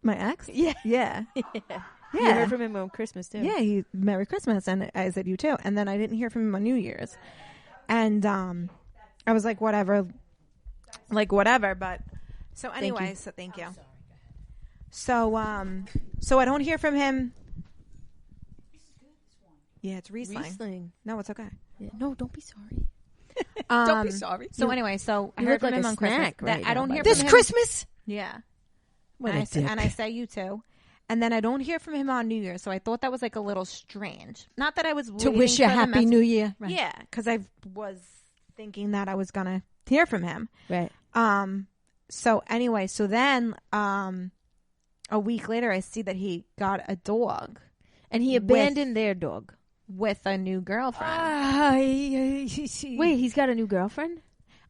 My ex? Yeah. Yeah. Yeah. You heard from him on Christmas, too. Yeah, Merry Christmas. And I said, you too. And then I didn't hear from him on New Year's. And I was like, whatever. But so anyway, thank you. So I don't hear from him. Yeah, it's Riesling. No, it's okay. Yeah. No, don't be sorry. Don't be sorry. So anyway, I heard from him on Christmas. Right I don't hear this from him. Christmas. Yeah. What and, a dick. I say you too. And then I don't hear from him on New Year, so I thought that was like a little strange. Not that I was To wish you a happy New Year. Right. Yeah, because I was thinking that I was gonna hear from him. Right. So anyway, then a week later, I see that he got a dog, and he abandoned their dog with a new girlfriend. Wait, he's got a new girlfriend?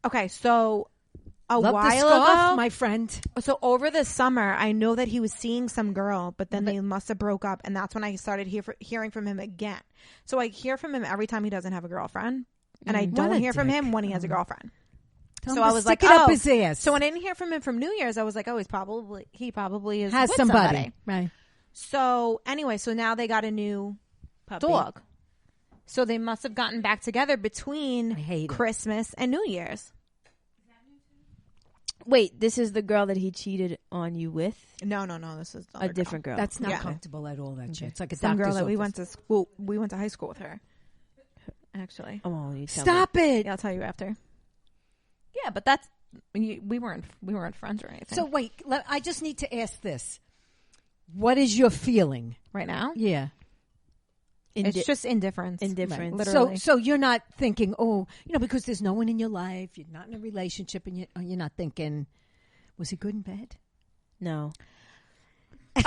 Okay, so a Love while the scarf, ago, my friend. So over the summer, I know that he was seeing some girl, but then they must have broke up, and that's when I started hearing from him again. So I hear from him every time he doesn't have a girlfriend, and I don't hear from him when he has a girlfriend. So I was like, it up his ass. So when I didn't hear from him from New Year's, I was like, oh, he probably has with somebody. Right. So anyway, so now they got a new dog. So they must have gotten back together between Christmas and New Year's. Wait, this is the girl that he cheated on you with? No. This is a different girl. That's not comfortable at all. That shit. It's like a some girl that office. we went to school. We went to high school with her. Actually, you tell stop me. it. Yeah, I'll tell you after. Yeah, but that's we weren't friends or anything. So wait, I just need to ask this: what is your feeling right now? Yeah. It's just indifference. Indifference. Right, literally. So you're not thinking, because there's no one in your life, you're not in a relationship, and you're not thinking, was he good in bed? No.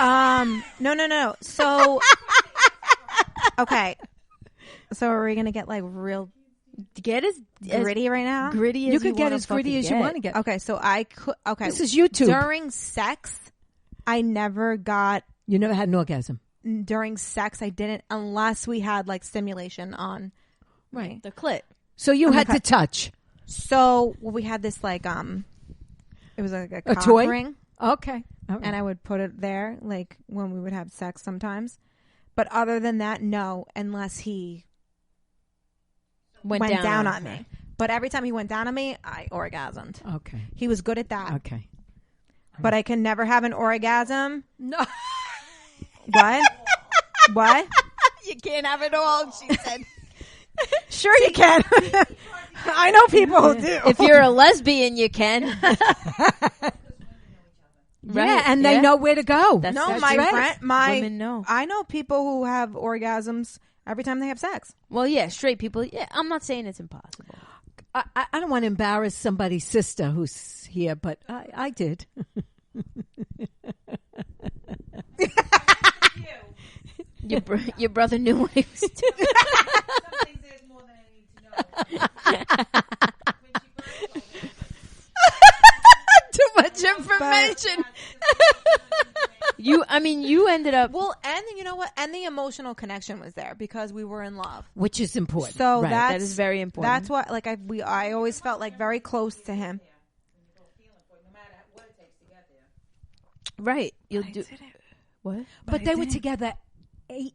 No. So, okay. So are we gonna get like real? Get as gritty right now? Gritty as you could get as gritty as you want to get. Okay, so I could. Okay, this is YouTube. During sex, I never got. You never had an orgasm. During sex, I didn't, unless we had like stimulation on, right, the clit. So you had to touch. So we had this like it was like a cock toy ring. Okay, and I would put it there like when we would have sex sometimes. But other than that, no, unless he went down on me. But every time he went down on me, I orgasmed. Okay, he was good at that. Okay, but I can never have an orgasm. No. What? You can't have it all, she said. Sure you can. I know people who do. If you're a lesbian, you can. Right. Yeah, and they know where to go. That's my friend, women know. I know people who have orgasms every time they have sex. Well, yeah, straight people. Yeah, I'm not saying it's impossible. I don't want to embarrass somebody's sister who's here, but I did. Your brother knew what he was doing. Some things there's more than I need to know. Too much information. You ended up. Well, and you know what? And the emotional connection was there because we were in love, which is important. So right. that is very important. That's what, like, I always felt like very close to him. Right. You'll do what? But they were together 8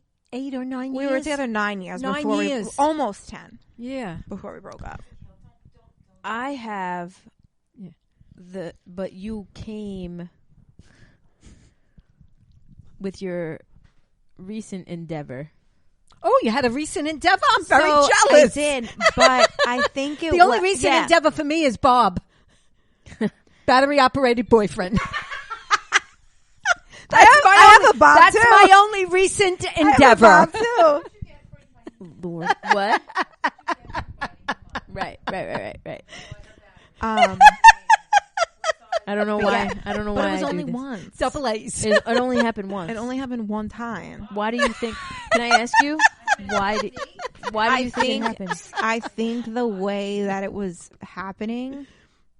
or 9 years. We were together 9 years. 9 before years. Almost 10 Yeah. before we broke up. I have Yeah. but you came with your recent endeavor. Oh, you had a recent endeavor? I'm very So jealous. I did, but I think it The only wa- recent yeah. endeavor for me is Bob. Battery operated boyfriend. I have a Bob That's too. my only recent I have a endeavor. Bob too. Lord. What? Right. I don't know why. I don't know But why it was I only do this. once. Double A's. It only happened once. It only happened one time. Why do you think? Can I ask you? Why do you think it happened? I think the way that it was happening,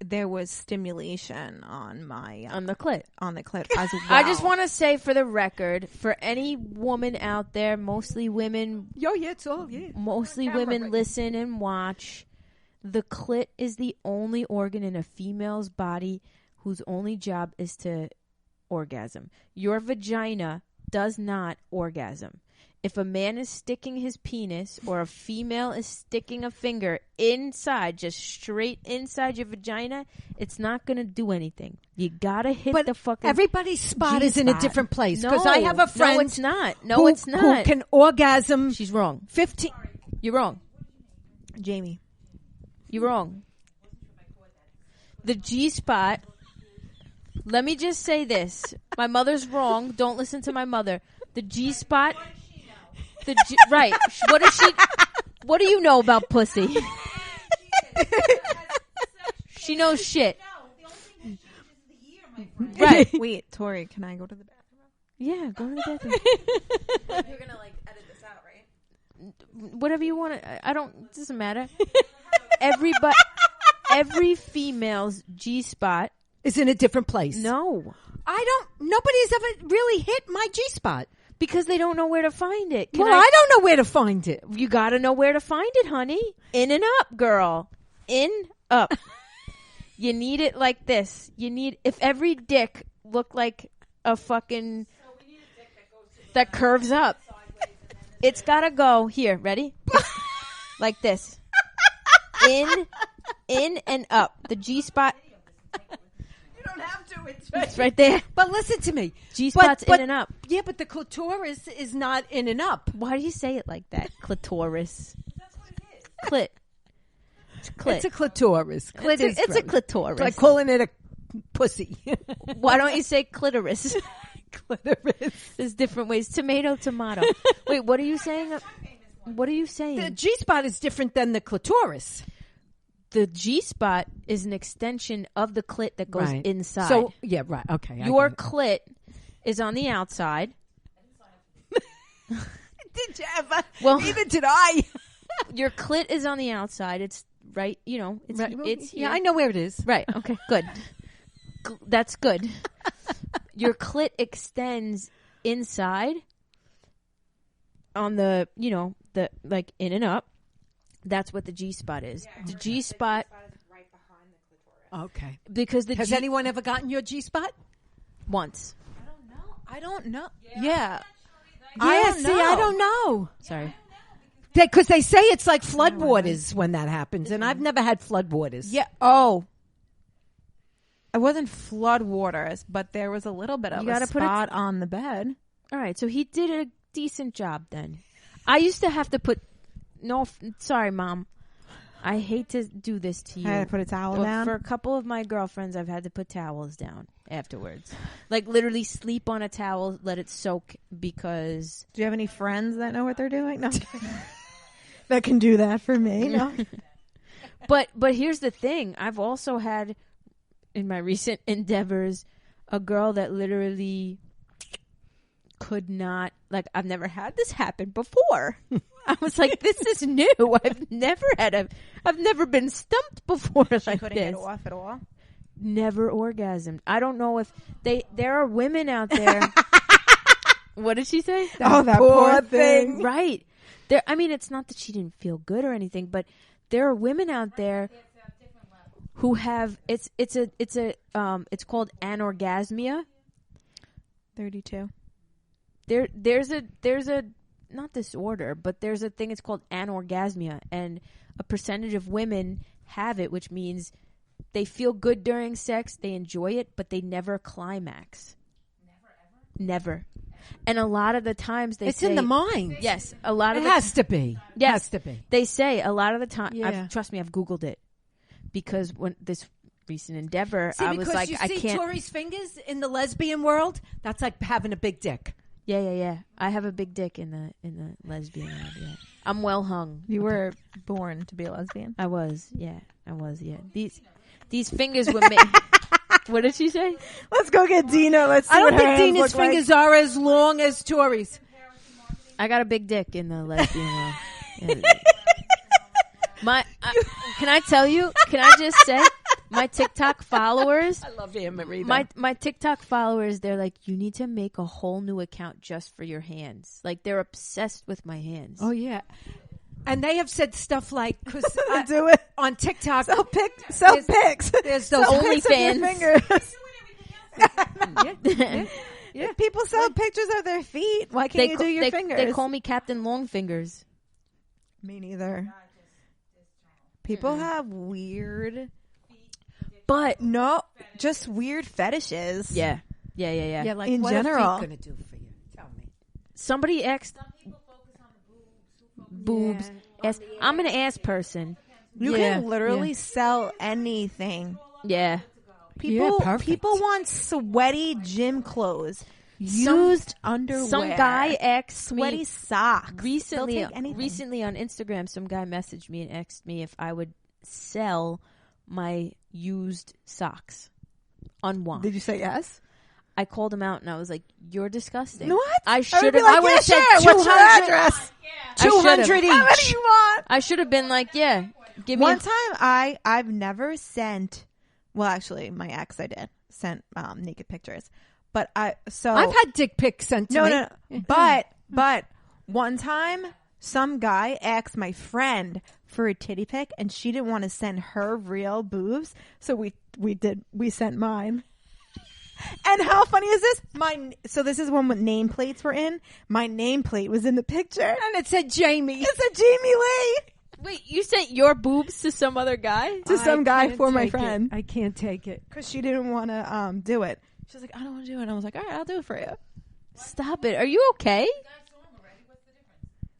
there was stimulation on my On the clit. on the clip as well. I just want to say for the record, for any woman out there, mostly women, Yo, yeah, it's all, yeah. mostly women listen and watch. The clit is the only organ in a female's body whose only job is to orgasm. Your vagina does not orgasm. If a man is sticking his penis or a female is sticking a finger inside, just straight inside your vagina, it's not going to do anything. You got to hit the fucking everybody's spot is in a G-spot. different place. No, Because I have a friend No, it's not. No, who, it's who not. can orgasm She's wrong. 15. You're wrong. Jamie. You're wrong. The G-spot. Let me just say this. My mother's wrong. Don't listen to my mother. The G-spot. Right. What is she? What do you know about pussy? She knows shit. Right. Wait, Tori, can I go to the bathroom? Yeah, go to the bathroom. You're gonna like edit this out, right? Whatever you want to. I don't. It doesn't matter. Every female's G-spot. Is in a different place. No. Nobody's ever really hit my G-spot. Because they don't know where to find it. I don't know where to find it. You got to know where to find it, honey. In and up, girl. In, up. You need it like this. If every dick looked like a fucking, that curves up. It's got to go, here, ready? Like this. In and up. The G-spot. You don't have to. It's right there. But listen to me. G-spot's in and up. Yeah, but the clitoris is not in and up. Why do you say it like that? Clitoris. That's what it is. Clit. It's clit. It's a clitoris. It's a clitoris. It's like calling it a pussy. Why don't you say clitoris? Clitoris. There's different ways. Tomato. Wait, what are you saying? What are you saying? The G-spot is different than the clitoris. The G-spot is an extension of the clit that goes inside. So, yeah, right. Okay. Your clit is on the outside. Did you ever? Well, neither did I. Your clit is on the outside. It's right, it's Right. it's here. Yeah, I know where it is. Right. Okay. Good. That's good. Your clit extends inside on the, the like in and up. That's what the G-spot is. Yeah, the G-spot is right behind the clitoris. Okay. because the Has anyone ever gotten your G-spot? once. I don't know. Yeah. Yeah, don't see, know. I don't know. Sorry. Because they say it's like floodwaters when that happens, and I've never had floodwaters. Yeah. Oh. It wasn't flood waters, but there was a little bit of You a gotta put it- spot on the bed. All right. So he did a decent job then. I used to have to put. No, sorry, Mom. I hate to do this to you. I had to put a towel But down. for a couple of my girlfriends, I've had to put towels down afterwards. Like literally sleep on a towel, let it soak because. Do you have any friends that know what they're doing? No. That can do that for me. No. But here's the thing. I've also had in my recent endeavors a girl that literally could not, like, I've never had this happen before. I was like, this is new. I've never been stumped before like Couldn't this. get off at all. Never orgasmed. I don't know if there are women out there. What did she say? Oh, that poor thing. Right. I mean, it's not that she didn't feel good or anything, but there are women out there who have it's called anorgasmia, 32. There's a not disorder, but there's a thing. It's called anorgasmia, and a percentage of women have it, which means they feel good during sex, they enjoy it, but they never climax. Never. And a lot of the times It's in the mind. Yes, a lot of It the has to be. Yes. Has to be. They say a lot of the time. Yeah. Trust me, I've Googled it because when this recent endeavor, See, I was because like, you I see can't. Tori's fingers in the lesbian world. That's like having a big dick. Yeah. I have a big dick in the lesbian world. Yeah, I'm well hung. You were born to be a lesbian. I was. Yeah. These fingers were made. What did she say? Let's go get Dina. Let's see I don't what her think hands Dina's look like. fingers are as long as Tori's. I got a big dick in the lesbian world. Yeah. Can I tell you? Can I just say, my TikTok followers? I love Anne Marie. My TikTok followers, they're like, you need to make a whole new account just for your hands. Like, they're obsessed with my hands. Oh yeah, and they have said stuff like, because Do it. on TikTok, Sell pics. there's those Only Pics of your fans. fingers. yeah. People sell pictures of their feet. Why can't you do your fingers? They call me Captain Longfingers. Me neither. People have weird, But no, just weird fetishes. yeah. Yeah, like In what general. are feet gonna do for you? Tell me. Somebody asked boobs. Ask, I'm an ass person. You Yeah, can literally sell anything. Yeah. People, perfect. people want sweaty gym clothes, Some- used underwear, Some guy asked sweaty me socks. recently. They'll take anything. Recently on Instagram, some guy messaged me and asked me if I would sell my used socks unwashed. Did you say yes? I called him out and I was like, "You're disgusting." What? I would should be have. like, I would yeah, have said sure. What's your 200. address? I should've. 200 How many each. you want? I should have been like, "Yeah, give me." One time, I've never sent. Well, actually, my ex, I did sent naked pictures, but I've had dick pics sent to me. no. But one time, some guy asked my friend for a titty pic, and she didn't want to send her real boobs, so we sent mine. And how funny is this? So this is when nameplates were in. My nameplate was in the picture, And it said Jamie. it's a Jamie Lee Wait, you sent your boobs to some other guy? to some guy can't for my take it. friend I can't take it. because she didn't want to do it. She was like, I don't want to do it. And I was like, all right, I'll do it for you. Stop it. Are you okay?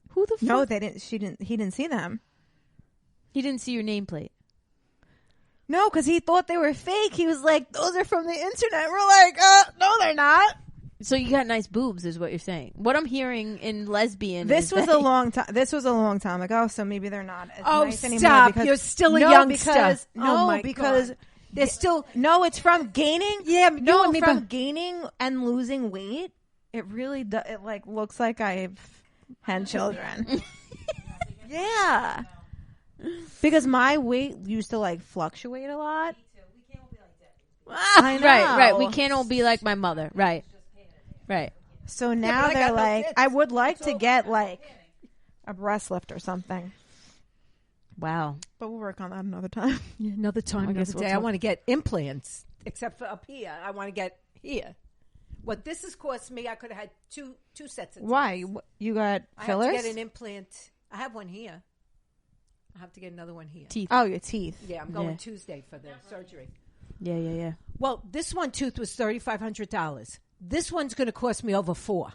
Who the fuck? No, they didn't. He didn't see them. He didn't see your nameplate. No, because he thought they were fake. He was like, those are from the internet. We're like, no, they're not. So you got nice boobs, is what you're saying. What I'm hearing in lesbian. This is was that- a long time. This was a long time ago, so maybe they're not as Oh, nice anymore. stop. Because, You're still a no, youngster. Because, Oh, no, my because God. They're still... no, it's from gaining. Yeah, no, you and me from both. gaining and losing weight. It really does. It like looks like I've had children. Yeah, because my weight used to like fluctuate a lot. I know. Right. We can't all be like my mother. Right. So now but I they're got no like, tits. I would like to get like a breast lift or something. Wow. But we'll work on that another time. Yeah, another time, I guess another we'll day. I talk- want to get implants, except for up here. I want to get here. What this has cost me, I could have had two sets of teeth. Why? You got I fillers? have to get an implant. I have one here. I have to get another one here. Teeth. Oh, your teeth. Yeah, I'm going Yeah. Tuesday for the surgery. Yeah. Well, this one tooth was $3,500. This one's going to cost me over $4,000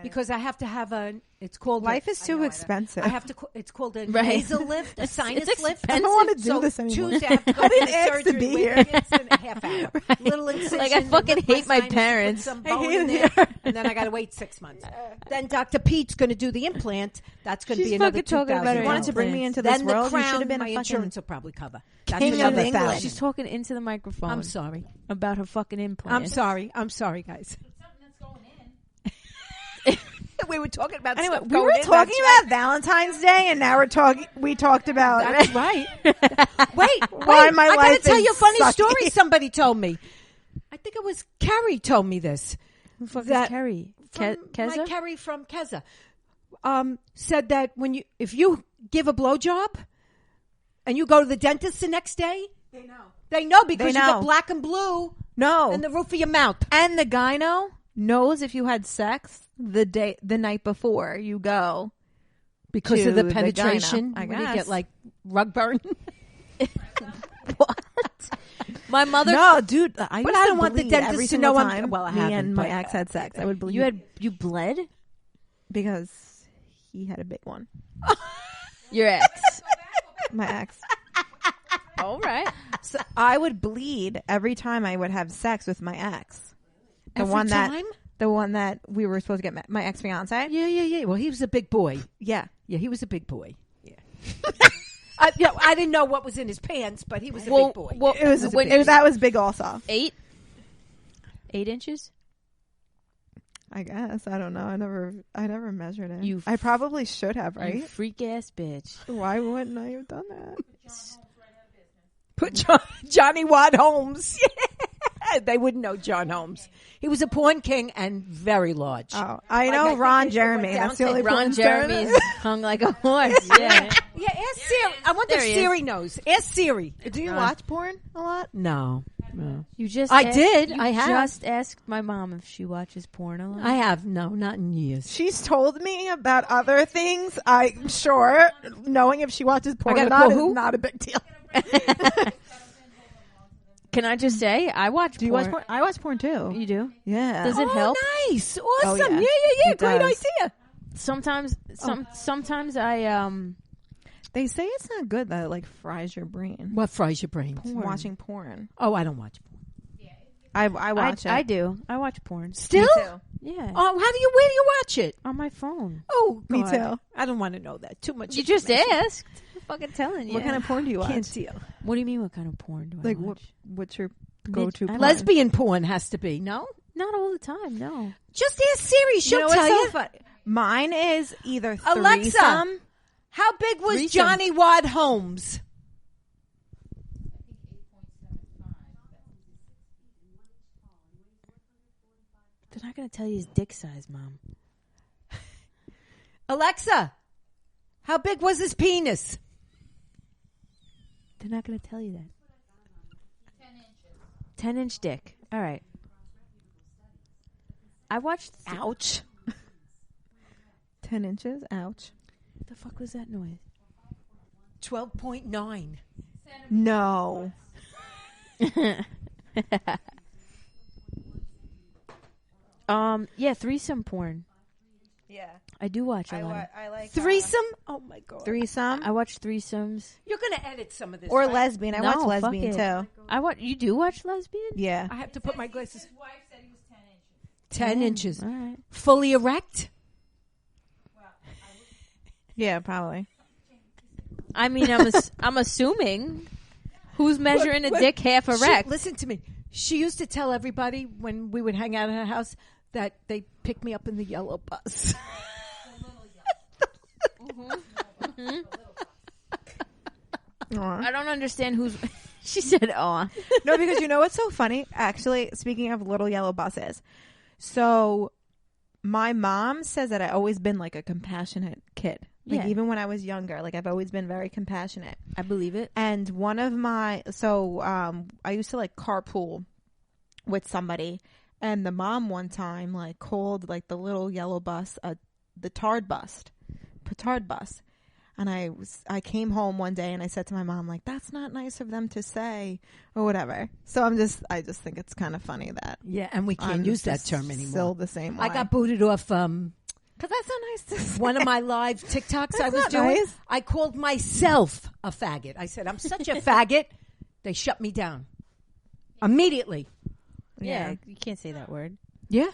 because I have to have a. It's called Life is too expensive. I have to. It's called a Right. nasal lift, a sinus lift. I don't want to do So this anymore. Tuesday I have to go I to didn't the ask surgery. to be wait, here. It's in a half hour. Little incision. Like, I fucking lift hate my sinus, parents. Put some I bone hate in it. there, and then I got to wait 6 months. Then Dr. Pete's going to do the implant. That's going to She's be another fucking talking about her You wanted to bring me into this Then the world. You should crown, have been my a fucking insurance will probably cover. That's king of another England. $1,000. She's talking into the microphone. I'm sorry. About her fucking implant. I'm sorry, guys. Something that's going in. We were talking about Anyway, stuff we going were in, talking that's about Valentine's Day, and now we talked about That's right. Wait, Why my I life gotta tell is you a funny sucky. story somebody told me. I think it was Carrie told me this. Who the fuck is That- Kerry? From, Keza? my Carrie from Keza. Said that if you give a blowjob and you go to the dentist the next day, they know because They you know. got black and blue No, in the roof of your mouth. and the gyno knows if you had sex the night before you go. Because to of the the penetration, gyno, I when you guess. get like rug burn. What? My mother. No, dude. I But used I to don't want the bleed dentist every to single know I'm- time well, I me haven't, and my but, ex had sex. I would bleed You bled? because he had a big one. Your ex. My ex. All right. So I would bleed every time I would have sex with my ex. Every time? The one that we were supposed to get my ex fiance. Yeah. Well, he was a big boy. Yeah. Yeah, he was a big boy. Yeah. I didn't know what was in his pants, but he was a big boy. Well, It was that was big also. 8 inches. I guess. I don't know. I never measured it. You I probably should have, You right? freak ass bitch. Why wouldn't I have done that? Put Johnny Watt Holmes. They wouldn't know John Holmes. He was a porn king and very large. Oh, I Like, know I think Ron it Jeremy. went That's the down only to Ron porn Jeremy's star. hung like a horse. Yeah. Yeah, ask Siri. I wonder There if he Siri knows. Ask Siri. Do you Ron. watch porn a lot? No. You just I did. You I have. just asked my mom if she watches porn a lot. I have. No, not in years. She's told me about other things. I'm sure, knowing if she watches porn I or gotta call not who? is not a big deal. Can I just say I watch Do you watch porn? I watch porn too. You do? Yeah. Does it help? Nice. Awesome. yeah. Yeah. It Great does. idea. Sometimes sometimes I They say it's not good that it like fries your brain. What fries your brains? Porn. Watching porn. Oh, I don't watch porn. I watch it. I do. I watch porn. Still? Yeah. Oh, where do you watch it? On my phone. Oh, Me God. too. I don't want to know that. Too much. You just information. asked. I'm fucking telling you. What kind of porn do you watch? Can't deal. What do you mean? What kind of porn do I Like watch? what's your go-to I porn? Lesbian porn has to be, no? Not all the time. No. Just ask Siri. She'll You know what's tell so you. funny? Mine is either Alexa. threesome. How big was Threesome. Johnny Watt Holmes? They're not gonna tell you his dick size, Mom. Alexa, how big was his penis? They're not gonna tell you that. 10-inch dick. All right. I watched. Ouch. 10 inches. Ouch. What the fuck was that noise? 12.9. No. Yeah, threesome porn. Yeah. I do watch a lot. I like Threesome? Oh, my God. threesome I watch threesomes. You're going to edit some of this. or right? lesbian. I No, watch fuck lesbian it. too. I watch. You do watch lesbian? Yeah. I have to put my glasses. His wife said he was 10 inches. 10 inches. All right. Fully erect? Yeah, probably. I mean, I'm assuming. Who's measuring a What? dick half erect? Listen to me. She used to tell everybody when we would hang out at her house that they pick me up in the yellow bus. I don't understand who's. She said, "Oh, No, because you know what's so funny? Actually, speaking of little yellow buses, so my mom says that I've always been like a compassionate kid. Like Yeah. even when I was younger, like I've always been very compassionate. I believe it." And one of my I used to like carpool with somebody, and the mom one time like called like the little yellow bus the petard bus. And I came home one day and I said to my mom, like, that's not nice of them to say or whatever. So I just think it's kind of funny that Yeah, and we can't I'm use that just term anymore. Still the same way. I got booted off because that's not nice to say. one of my live TikToks I That's was not doing. nice. I called myself a faggot. I said, I'm such a faggot. They shut me down immediately. Yeah, you can't say that word. Yeah.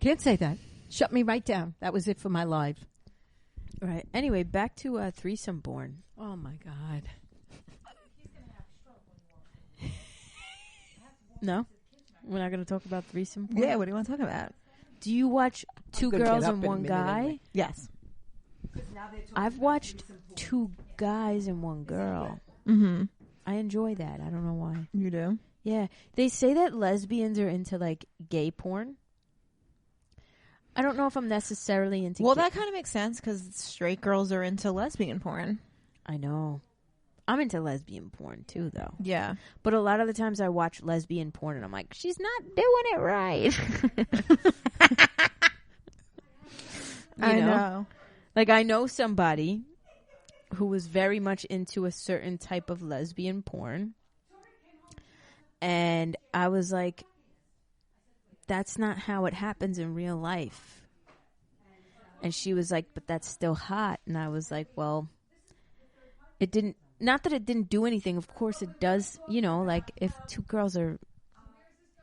Can't say that. Shut me right down. That was it for my live. Right. Anyway, back to threesome porn. Oh, my God. No, we're not going to talk about threesome porn. Yeah, what do you want to talk about? Do you watch two gonna get girls up and in a one minute guy? anyway. Yes. I've watched two guys and one girl. Mm-hmm. I enjoy that. I don't know why. You do? Yeah, they say that lesbians are into like gay porn. I don't know if I'm necessarily into. Well, gay- that kind of makes sense because straight girls are into lesbian porn. I know. I'm into lesbian porn too, though. Yeah. But a lot of the times I watch lesbian porn and I'm like, she's not doing it right. I know. Like, I know somebody who was very much into a certain type of lesbian porn. And I was like, that's not how it happens in real life. And she was like, but that's still hot. And I was like, well, it didn't, not that it didn't do anything. Of course it does. You know, like if two girls are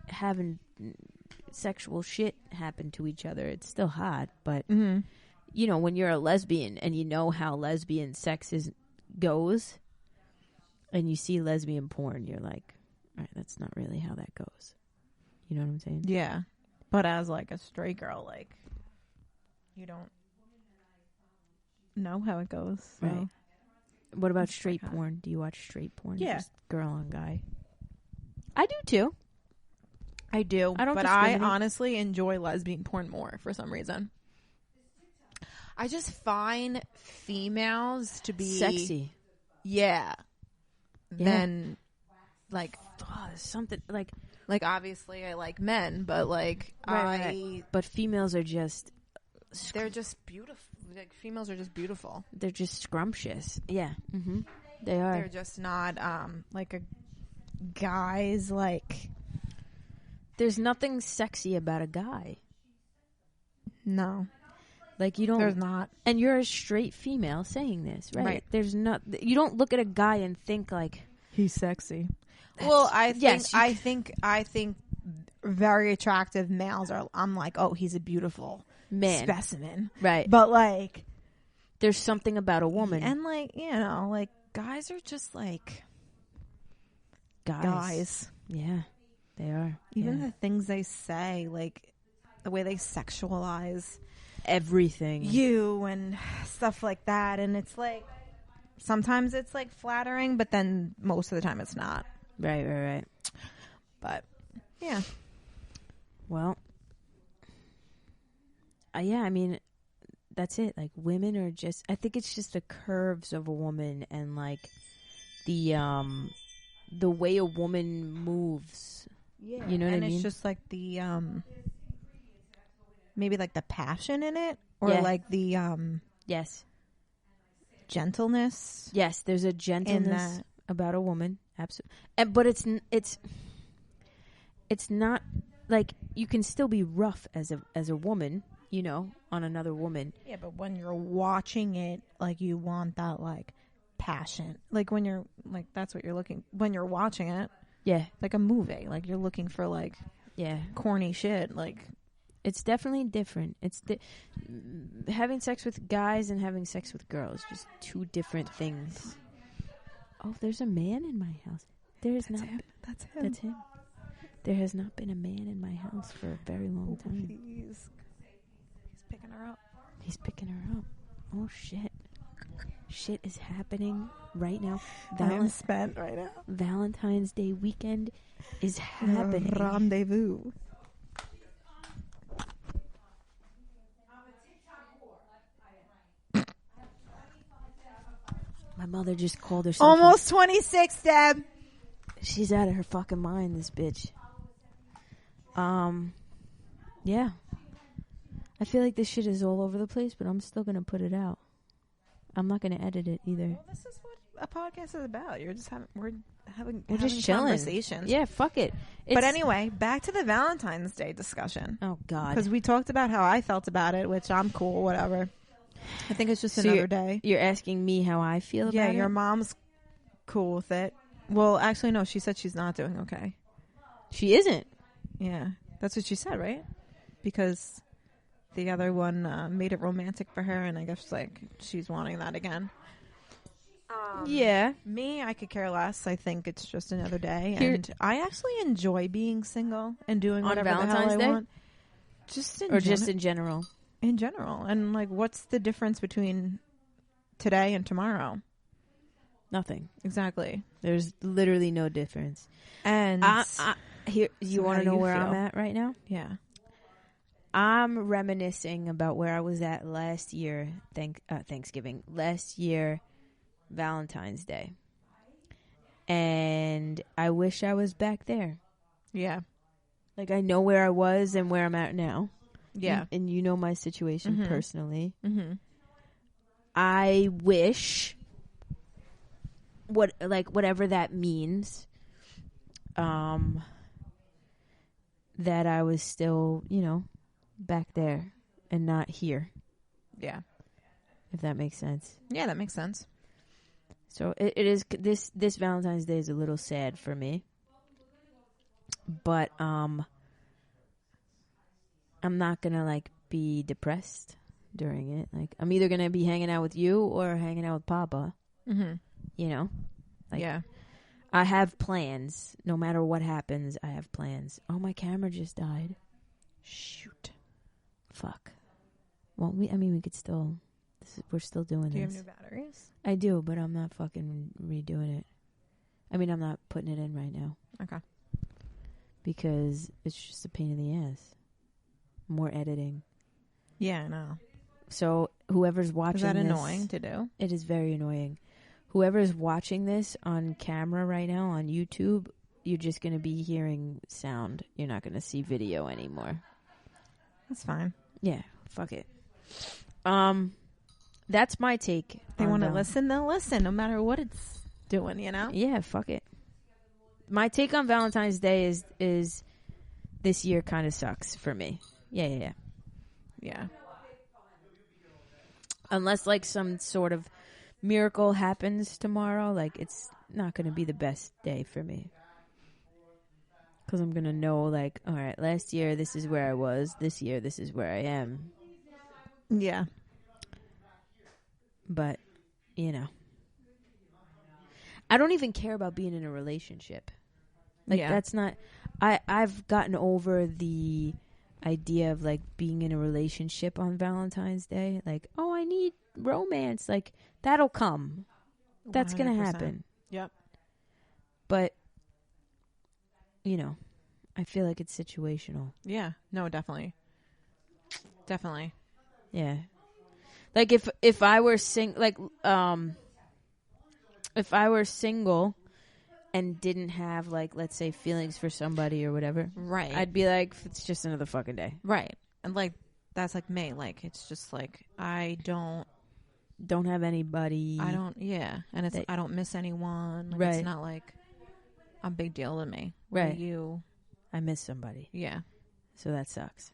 having sexual shit happen to each other, it's still hot. But, you know, when you're a lesbian and you know how lesbian sex goes and you see lesbian porn, you're like, all right, that's not really how that goes. You know what I'm saying? Yeah. But as like a straight girl, like you don't know how it goes. So. Right. What about It's straight like porn? Do you watch straight porn? Yeah. Just girl on guy. I do too. I do. I don't but I discriminate. honestly enjoy lesbian porn more for some reason. I just find females to be Sexy. Yeah. Yeah. Then like Something like obviously I like men, but like right. But females are just they're just beautiful. Like females are just beautiful. they're just scrumptious. Yeah. Mm-hmm. They are. They're just not like a guy's like There's nothing sexy about a guy. no. Like you don't. There's not. And you're a straight female saying this, right? Right. There's not. You don't look at a guy and think like He's sexy. Well, I think yes, you I think very attractive males are. I'm like, oh, he's a beautiful man, specimen, right? but like, There's something about a woman and like you know, like guys are just like guys. Yeah, they are. Even yeah. the things they say, like the way they sexualize Everything. you and stuff like that, and it's like sometimes it's like flattering, but then most of the time it's not. Right. But yeah. Well, yeah, I mean, that's it. Like, women are just, I think it's just the curves of a woman and, like, the way a woman moves. Yeah. You know what I and mean? it's just like the, maybe like the passion in it or Yeah. like the, Yes. gentleness. Yes, there's a gentleness that. about a woman. Absolutely. But it's not, like, you can still be rough as a woman, you know, on another woman. Yeah, but when you're watching it, like you want that like passion. Like when you're like that's what you're looking when you're watching it, Yeah. like a movie. Like you're looking for like Yeah. corny shit. Like It's definitely different. It's having sex with guys and having sex with girls, just two different things. Oh, there's a man in my house. There's not. That's him. That's him. There has not been a man in my house for a very long time. He's picking her up. He's picking her up. Oh shit! Shit is happening right now. I'm spent right now. Valentine's Day weekend is happening. Rendezvous. My mother just called herself. Almost 26, Deb. She's out of her fucking mind, this bitch. Yeah. I feel like this shit is all over the place, but I'm still gonna put it out. I'm not gonna edit it either. Well, this is what a podcast is about. You're just we're having just chilling. conversations. Yeah, fuck it. But anyway, back to the Valentine's Day discussion. Oh God. Because we talked about how I felt about it, which I'm cool, whatever. I think it's just So another day. You're asking me how I feel Yeah, about your it? mom's cool with it. Well, actually, no. She said she's not doing okay. She isn't. Yeah, that's what she said, right? Because the other one made it romantic for her, and I guess like she's wanting that again. Yeah. Me, I could care less. I think it's just another day, Here- and I actually enjoy being single and doing On whatever the Valentine's hell I Day? want. Just in Just in general. in general, and like, what's the difference between today and tomorrow? Nothing. Exactly. There's literally no difference. And Here, you So want how to know you where feel? I'm at right now? yeah, I'm reminiscing about where I was at last year, Thanksgiving. Last year, Valentine's Day. And I wish I was back there. Yeah. Like, I know where I was and where I'm at now. Yeah. And you know my situation Mhm. personally. Mm-hmm. I wish whatever that means, that I was still, back there and not here, Yeah. if that makes sense. Yeah, that makes sense. So it is this Valentine's Day is a little sad for me. But I'm not going to be depressed during it. Like, I'm either going to be hanging out with you or hanging out with Papa. Mm-hmm. Yeah. I have plans. No matter what happens, I have plans. Oh, my camera just died. Shoot. Fuck. Well, we could still... we're still doing Do you this. have new batteries? I do, but I'm not fucking redoing it. I'm not putting it in right now. Okay. Because it's just a pain in the ass. More editing. Yeah, I know. So whoever's watching Is that this, annoying to do? It is very annoying. Whoever's watching this on camera right now on YouTube, you're just going to be hearing sound. You're not going to see video anymore. That's fine. Yeah, fuck it. That's my take. They want to listen, they'll listen, no matter what it's doing, Yeah, fuck it. My take on Valentine's Day is this year kind of sucks for me. Yeah. Yeah. Unless some sort of miracle happens tomorrow, it's not going to be the best day for me. Because I'm going to know, all right, last year this is where I was. This year this is where I am. Yeah. But, I don't even care about being in a relationship. That's not... I've gotten over the idea of, being in a relationship on Valentine's Day. Oh, I need romance. That'll come. That's going to 100%. happen. Yep. But, I feel like it's situational. Yeah. No, definitely. Definitely. Yeah. If I were if I were single and didn't have let's say feelings for somebody or whatever, Right. I'd be like, it's just another fucking day. Right. And that's me. It's just I don't have anybody. yeah. And it's, I don't miss anyone. Right. It's not a big deal to me. Right. You. I miss somebody. Yeah. So that sucks.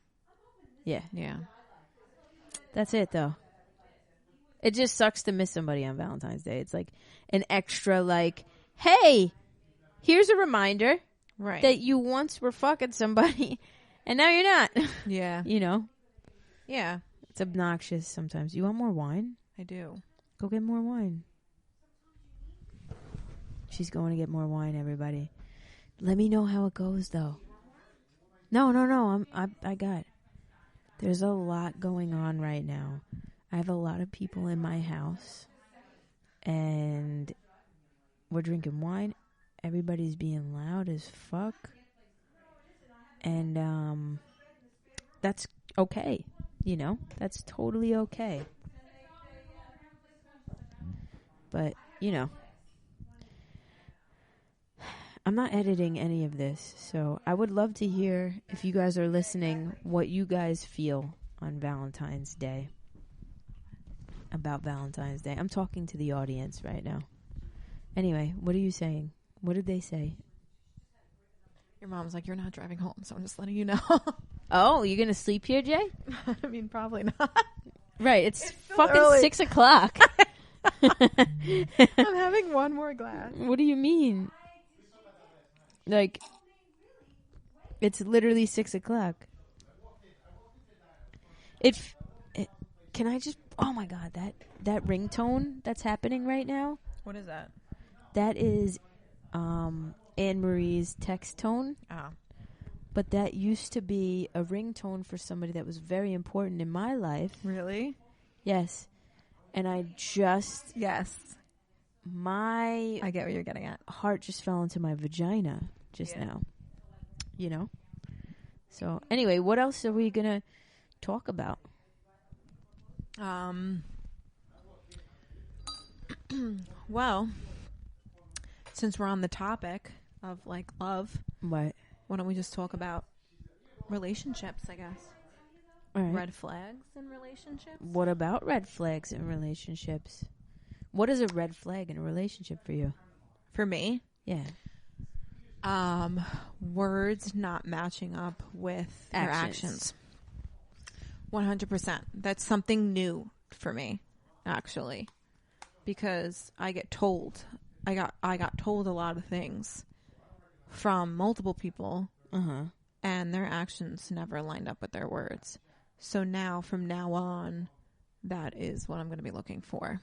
Yeah. Yeah. That's it though. It just sucks to miss somebody on Valentine's Day. It's an extra hey, here's a reminder Right. that you once were fucking somebody and now you're not. Yeah. Yeah. It's obnoxious sometimes. You want more wine? I do. Go get more wine. She's going to get more wine, everybody. Let me know how it goes, though. No. I got. There's a lot going on right now. I have a lot of people in my house, and we're drinking wine. Everybody's being loud as fuck, and that's okay. That's totally okay. But I'm not editing any of this, so I would love to hear, if you guys are listening, what you guys feel on Valentine's Day. About Valentine's Day. I'm talking to the audience right now. Anyway, what are you saying? What did they say? Your mom's you're not driving home, so I'm just letting you know. Oh, you're going to sleep here, Jay? I mean, probably not. Right, it's still fucking early. 6 o'clock. I'm having one more glass. What do you mean? It's literally 6 o'clock. Can I just... Oh, my God. That ringtone that's happening right now, What is that? that is Anne-Marie's text tone. Oh. But that used to be a ringtone for somebody that was very important in my life. Really? Yes. And I just... Yes. My I get what you're getting at. heart just fell into my vagina just now. So, anyway, what else are we going to talk about? Well, since we're on the topic of like love, What? why don't we just talk about relationships, I guess. All right. Red flags in relationships? What about red flags in relationships? What is a red flag in a relationship for you? For me, Yeah. words not matching up with your actions. 100%. That's something new for me, actually, because I get told. I got told a lot of things from multiple people, and their actions never lined up with their words. So now, from now on, that is what I'm going to be looking for.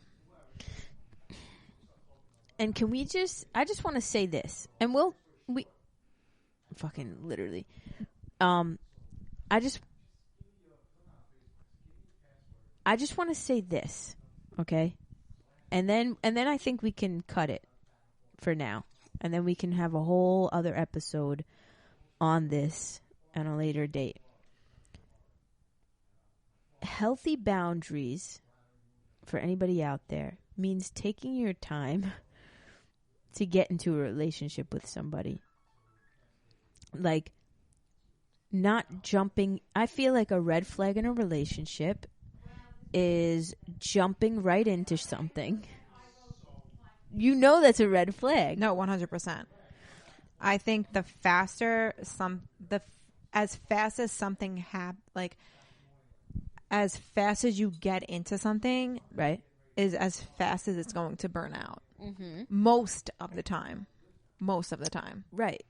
And can we I just want to say this, and we fucking literally, I just want to say this, okay? And then I think we can cut it for now. And then we can have a whole other episode on this at a later date. Healthy boundaries, for anybody out there, means taking your time to get into a relationship with somebody. Like, not jumping. I feel like a red flag in a relationship is jumping right into something. You know that's a red flag. No, 100%. I think as fast as something as fast as you get into something, Right. is as fast as it's going to burn out. Most of the time. Right.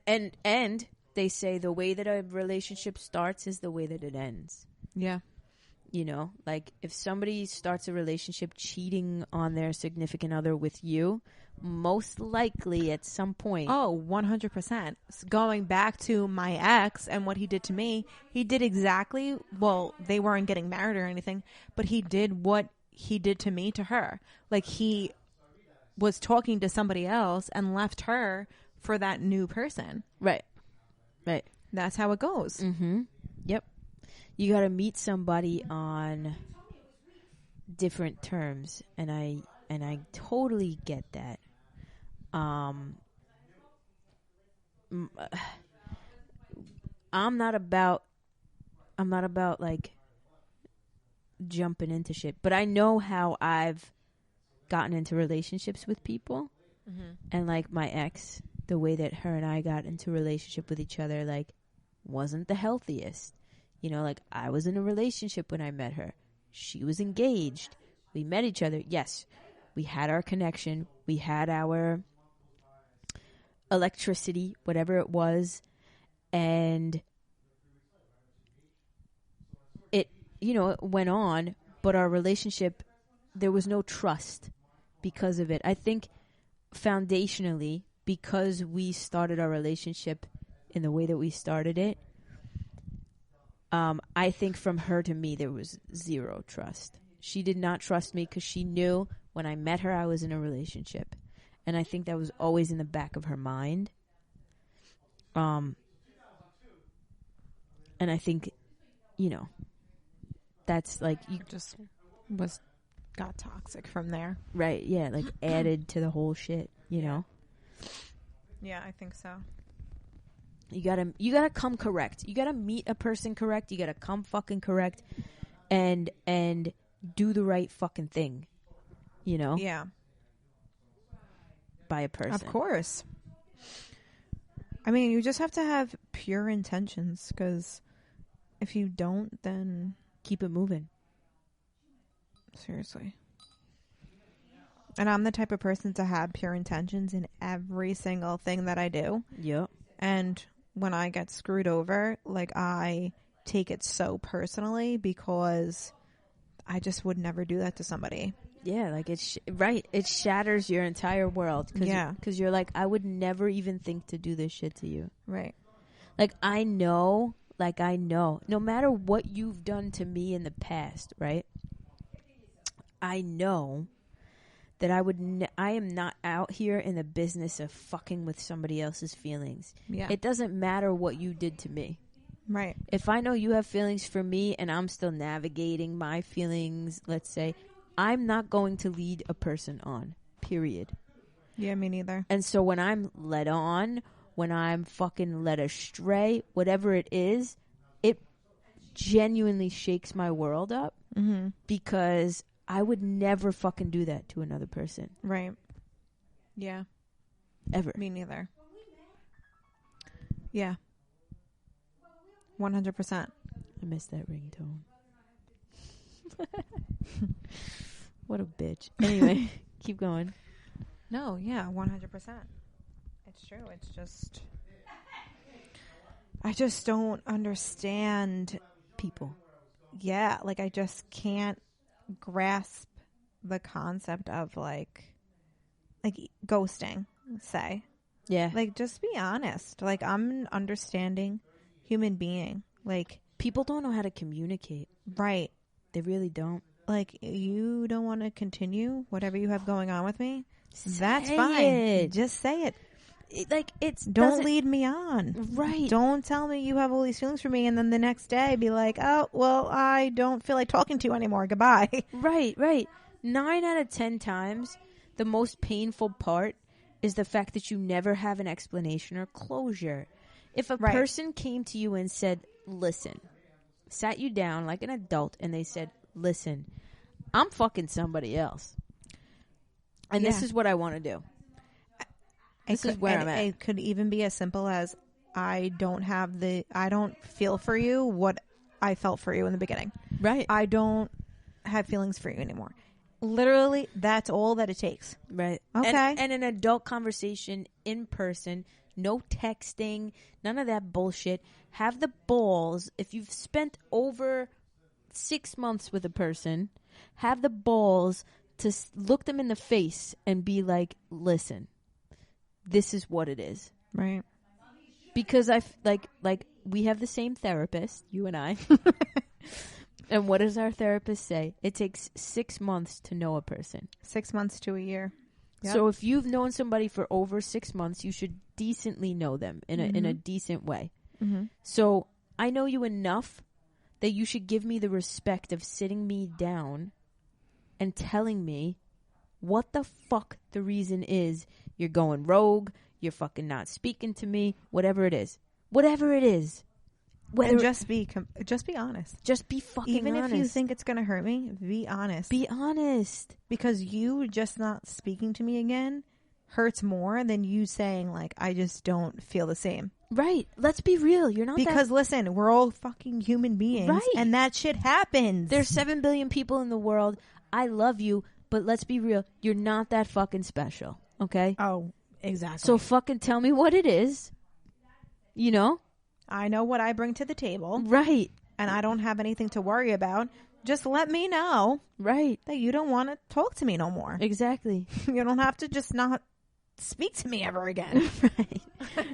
And they say the way that a relationship starts is the way that it ends. Yeah. You know, like if somebody starts a relationship cheating on their significant other with you, most likely at some point. Oh, 100%. Going back to my ex and what he did to me, he did exactly, well, they weren't getting married or anything, but he did what he did to me to her. Like, he was talking to somebody else and left her for that new person. Right. Right. That's how it goes. Mm-hmm. Yep. You got to meet somebody on different terms, and I totally get that. I'm not about like jumping into shit, but I know how I've gotten into relationships with people, and like my ex, the way that her and I got into a relationship with each other, like, wasn't the healthiest. You know, like, I was in a relationship when I met her. She was engaged. We met each other. Yes, we had our connection. We had our electricity, whatever it was. And it, you know, it went on. But our relationship, there was no trust because of it. I think foundationally, because we started our relationship in the way that we started it, I think from her to me, there was zero trust. She did not trust me because she knew when I met her, I was in a relationship. And I think that was always in the back of her mind. And I think, you know, that's like, you Just got toxic from there. right. Yeah. Like added to the whole shit, you know? Yeah, I think so. You gotta come correct. You gotta meet a person correct. You gotta come fucking correct, and do the right fucking thing. You know, Yeah. by a person. Of course. I mean, you just have to have pure intentions, because if you don't, then Keep it moving. seriously. And I'm the type of person to have pure intentions in every single thing that I do. Yep. And when I get screwed over, like, I take it so personally, because I just would never do that to somebody. Yeah, like it's right. It shatters your entire world. Yeah. Because you're like, I would never even think to do this shit to you. Right. Like I know, no matter what you've done to me in the past, right? I know that I am not out here in the business of fucking with somebody else's feelings. Yeah. It doesn't matter what you did to me. Right. If I know you have feelings for me and I'm still navigating my feelings, let's say, I'm not going to lead a person on, period. Yeah, me neither. And so when I'm led on, when I'm fucking led astray, whatever it is, it genuinely shakes my world up because I would never fucking do that to another person. Right. Yeah. Ever. Me neither. Yeah. 100%. I miss that ringtone. What a bitch. Anyway, keep going. No, yeah, 100%. It's true. It's just, I just don't understand people. Yeah, like I just can't grasp the concept of like ghosting, say. Yeah. Like, just be honest. Like, I'm an understanding human being. Like, people don't know how to communicate. Right. They really don't. Like, you don't want to continue whatever you have going on with me? That's Say fine. it. Just say it. Don't lead me on. Right. Don't tell me you have all these feelings for me and then the next day be like, oh, well, I don't feel like talking to you anymore. Goodbye. Right. 9 out of 10 times, the most painful part is the fact that you never have an explanation or closure. If a person came to you and said, listen, sat you down like an adult and they said, listen, I'm fucking somebody else. And this is what I want to do. This is where I'm at. It could even be as simple as I don't feel for you what I felt for you in the beginning. Right. I don't have feelings for you anymore. Literally, that's all that it takes. Right. Okay. And an adult conversation in person, no texting, none of that bullshit. Have the balls. If you've spent over 6 months with a person, have the balls to look them in the face and be like, listen, this is what it is. Right. Because like we have the same therapist, you and I. And what does our therapist say? It takes 6 months to know a person. 6 months to a year. Yep. So if you've known somebody for over 6 months, you should decently know them in a decent way. Mm-hmm. So I know you enough that you should give me the respect of sitting me down and telling me what the fuck the reason is. You're going rogue. You're fucking not speaking to me. Whatever it is. Whatever it is. And just be honest. Just be fucking Even honest. if you think it's going to hurt me, be honest. Be honest. Because you just not speaking to me again hurts more than you saying, like, I just don't feel the same. Right. Let's be real. You're not listen, we're all fucking human beings. Right. And that shit happens. There's 7 billion people in the world. I love you, but let's be real. You're not that fucking special. Okay? Oh, exactly. So fucking tell me what it is. You know? I know what I bring to the table. Right. And I don't have anything to worry about. Just let me know. Right. That you don't want to talk to me no more. Exactly. You don't have to just not speak to me ever again. Right.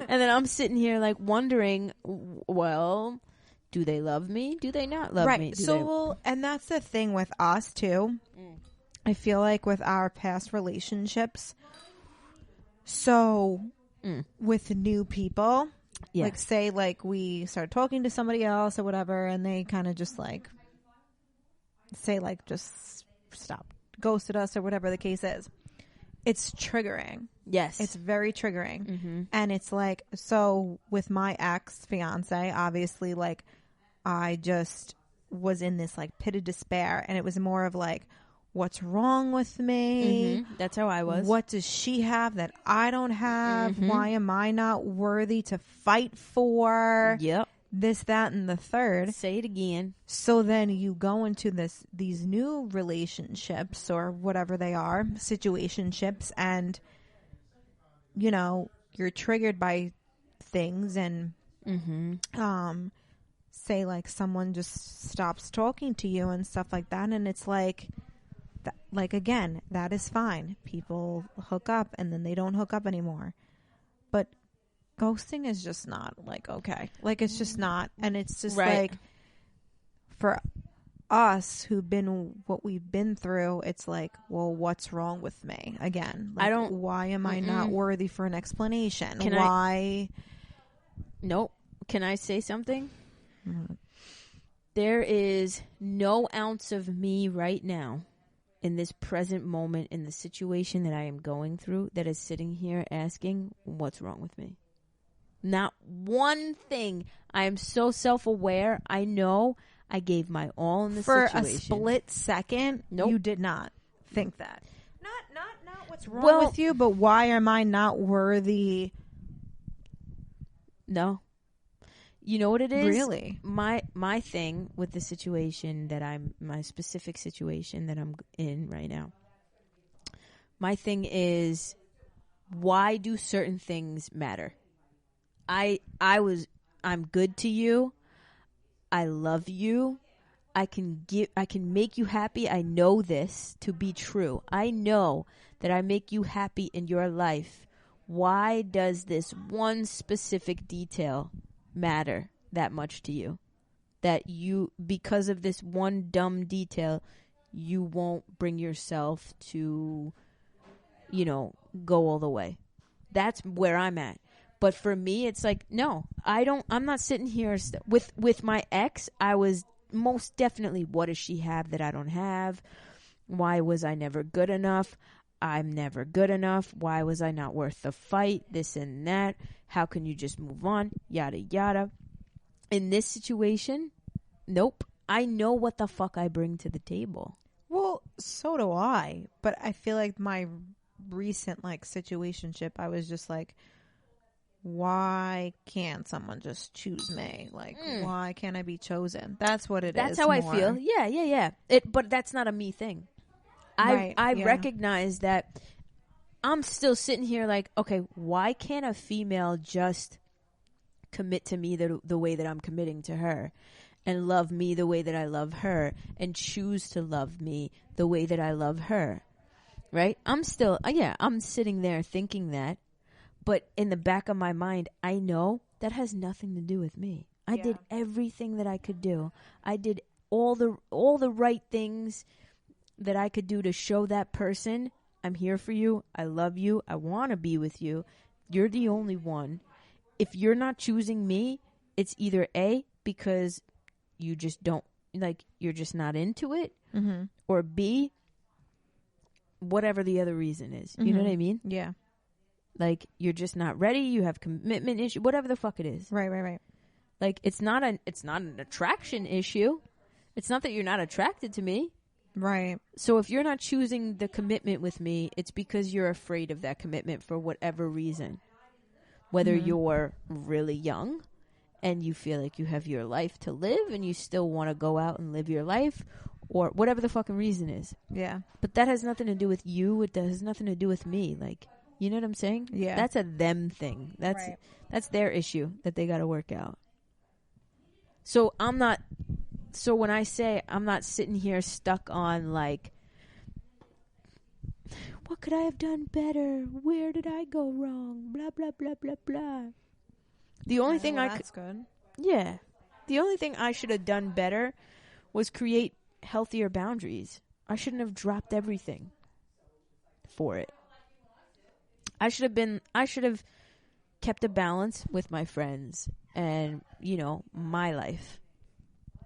And then I'm sitting here like wondering, well, do they love me? Do they not love me? And that's the thing with us too. I feel like with our past relationships, with new people, like say like we start talking to somebody else or whatever, and they kind of just like say like just stop, ghosted us or whatever the case is. It's triggering. Yes. It's very triggering. Mm-hmm. And it's like, so with my ex-fiance, obviously, like, I just was in this, like, pit of despair. And it was more of, like, what's wrong with me? Mm-hmm. That's how I was. What does she have that I don't have? Mm-hmm. Why am I not worthy to fight for? Yep. This, that, and the third. Say it again. So then you go into these new relationships or whatever they are, situationships, and, you know, you're triggered by things and, say like someone just stops talking to you and stuff like that. And it's like, again, that is fine. People hook up and then they don't hook up anymore. But ghosting is just not like okay, like it's just not, and it's just like for us who've been what we've been through, it's like, well, what's wrong with me again? Like, why am I not worthy for an explanation? Nope. Can I say something? There is no ounce of me right now in this present moment, in the situation that I am going through, that is sitting here asking, what's wrong with me? Not one thing. I am so self-aware. I know I gave my all in the For situation. a split second, Nope. you did not think that. Not what's wrong with you, but why am I not worthy? No. You know what it is? Really? My thing with the situation that my specific situation that I'm in right now. My thing is, why do certain things matter? I'm good to you. I love you. I can make you happy. I know this to be true. I know that I make you happy in your life. Why does this one specific detail matter that much to you? That you, because of this one dumb detail, you won't bring yourself to, go all the way. That's where I'm at. But for me, it's like, no, I'm not sitting here with my ex. I was most definitely, what does she have that I don't have? Why was I never good enough? I'm never good enough. Why was I not worth the fight? This and that. How can you just move on? Yada, yada. In this situation, nope. I know what the fuck I bring to the table. Well, so do I. But I feel like my recent situationship, I was just like, why can't someone just choose me? Why can't I be chosen? That's what it is. That's how I feel. Yeah. But that's not a me thing. I recognize that I'm still sitting here like, okay, why can't a female just commit to me the way that I'm committing to her, and love me the way that I love her, and choose to love me the way that I love her? Right? I'm still, I'm sitting there thinking that. But in the back of my mind, I know that has nothing to do with me. I did everything that I could do. I did all the right things that I could do to show that person, I'm here for you. I love you. I want to be with you. You're the only one. If you're not choosing me, it's either A, because you just don't, you're just not into it, or B, whatever the other reason is. You know what I mean? Yeah. You're just not ready. You have commitment issue, whatever the fuck it is. Right. It's not an attraction issue. It's not that you're not attracted to me. Right. So if you're not choosing the commitment with me, it's because you're afraid of that commitment for whatever reason. Whether you're really young and you feel like you have your life to live and you still want to go out and live your life, or whatever the fucking reason is. Yeah. But that has nothing to do with you. It has nothing to do with me. You know what I'm saying? Yeah. That's a them thing. That's their issue that they got to work out. So when I say I'm not sitting here stuck on what could I have done better? Where did I go wrong? Blah, blah, blah, blah, blah. The only thing that's good. Yeah. The only thing I should have done better was create healthier boundaries. I shouldn't have dropped everything for it. I should have kept a balance with my friends and, my life.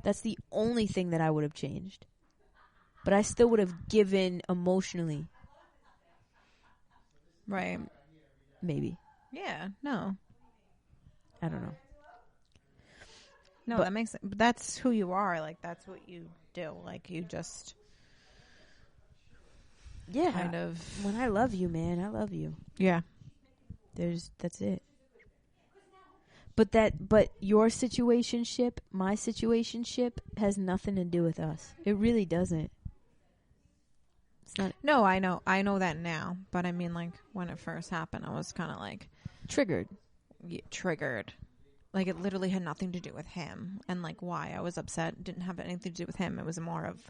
That's the only thing that I would have changed. But I still would have given emotionally. Right. Maybe. Yeah. No. I don't know. No, that makes sense. But that's who you are. That's what you do. You just... Yeah. Kind of... When I love you, man, I love you. Yeah. That's it. But your situationship, my situationship, has nothing to do with us. It really doesn't. It's not. No, I know that now. But I mean, when it first happened, I was kind of triggered. Yeah, triggered. It literally had nothing to do with him, and why I was upset didn't have anything to do with him. It was more of,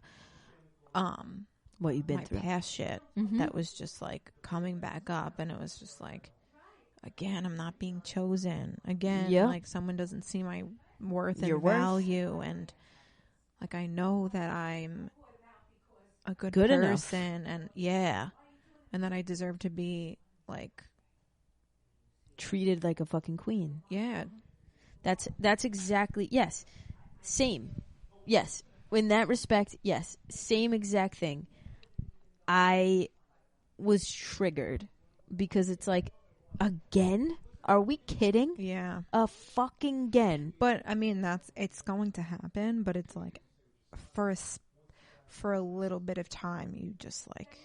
what you've been my through, past shit that was just coming back up, and it was just again, I'm not being chosen. Again, someone doesn't see my worth and value, and I know that I'm a good person, enough. And that I deserve to be treated like a fucking queen. Yeah, that's exactly same. Yes, in that respect, yes, same exact thing. I was triggered because it's like, again? Are we kidding? Yeah. A fucking again. But I mean, it's going to happen, but it's like for a little bit of time, you just like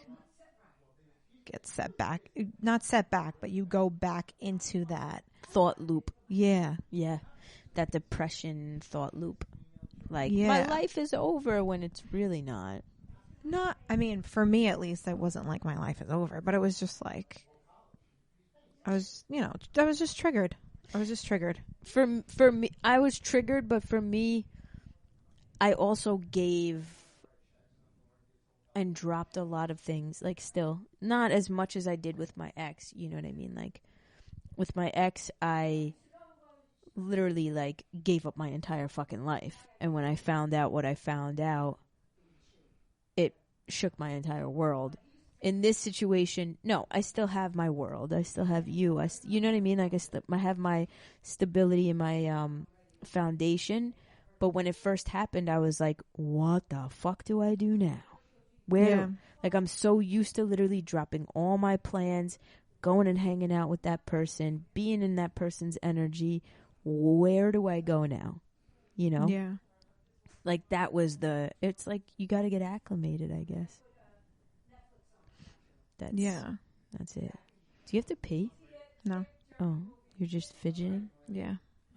get set back. Not set back, but you go back into that Thought loop. Yeah. Yeah. That depression thought loop. Like, Yeah. my life is over when it's really not. Not, I mean, for me at least, it wasn't like my life is over, but it was just like, I was just triggered. I was just triggered. For me, I was triggered, but for me, I also gave and dropped a lot of things. Like, still, not as much as I did with my ex. You know what I mean? Like, with my ex, I literally, like, gave up my entire fucking life. And when I found out what I found out, it shook my entire world. In this situation, no, I still have my world. I still have you. You know what I mean? Like, I have my stability and my foundation. But when it first happened, I was like, what the fuck do I do now? Like, I'm so used to literally dropping all my plans, going and hanging out with that person, being in that person's energy. Where do I go now? You know? Yeah. Like, that was it's like, you got to get acclimated, I guess. That's it. Do you have to pee? No. Oh, you're just fidgeting? Yeah.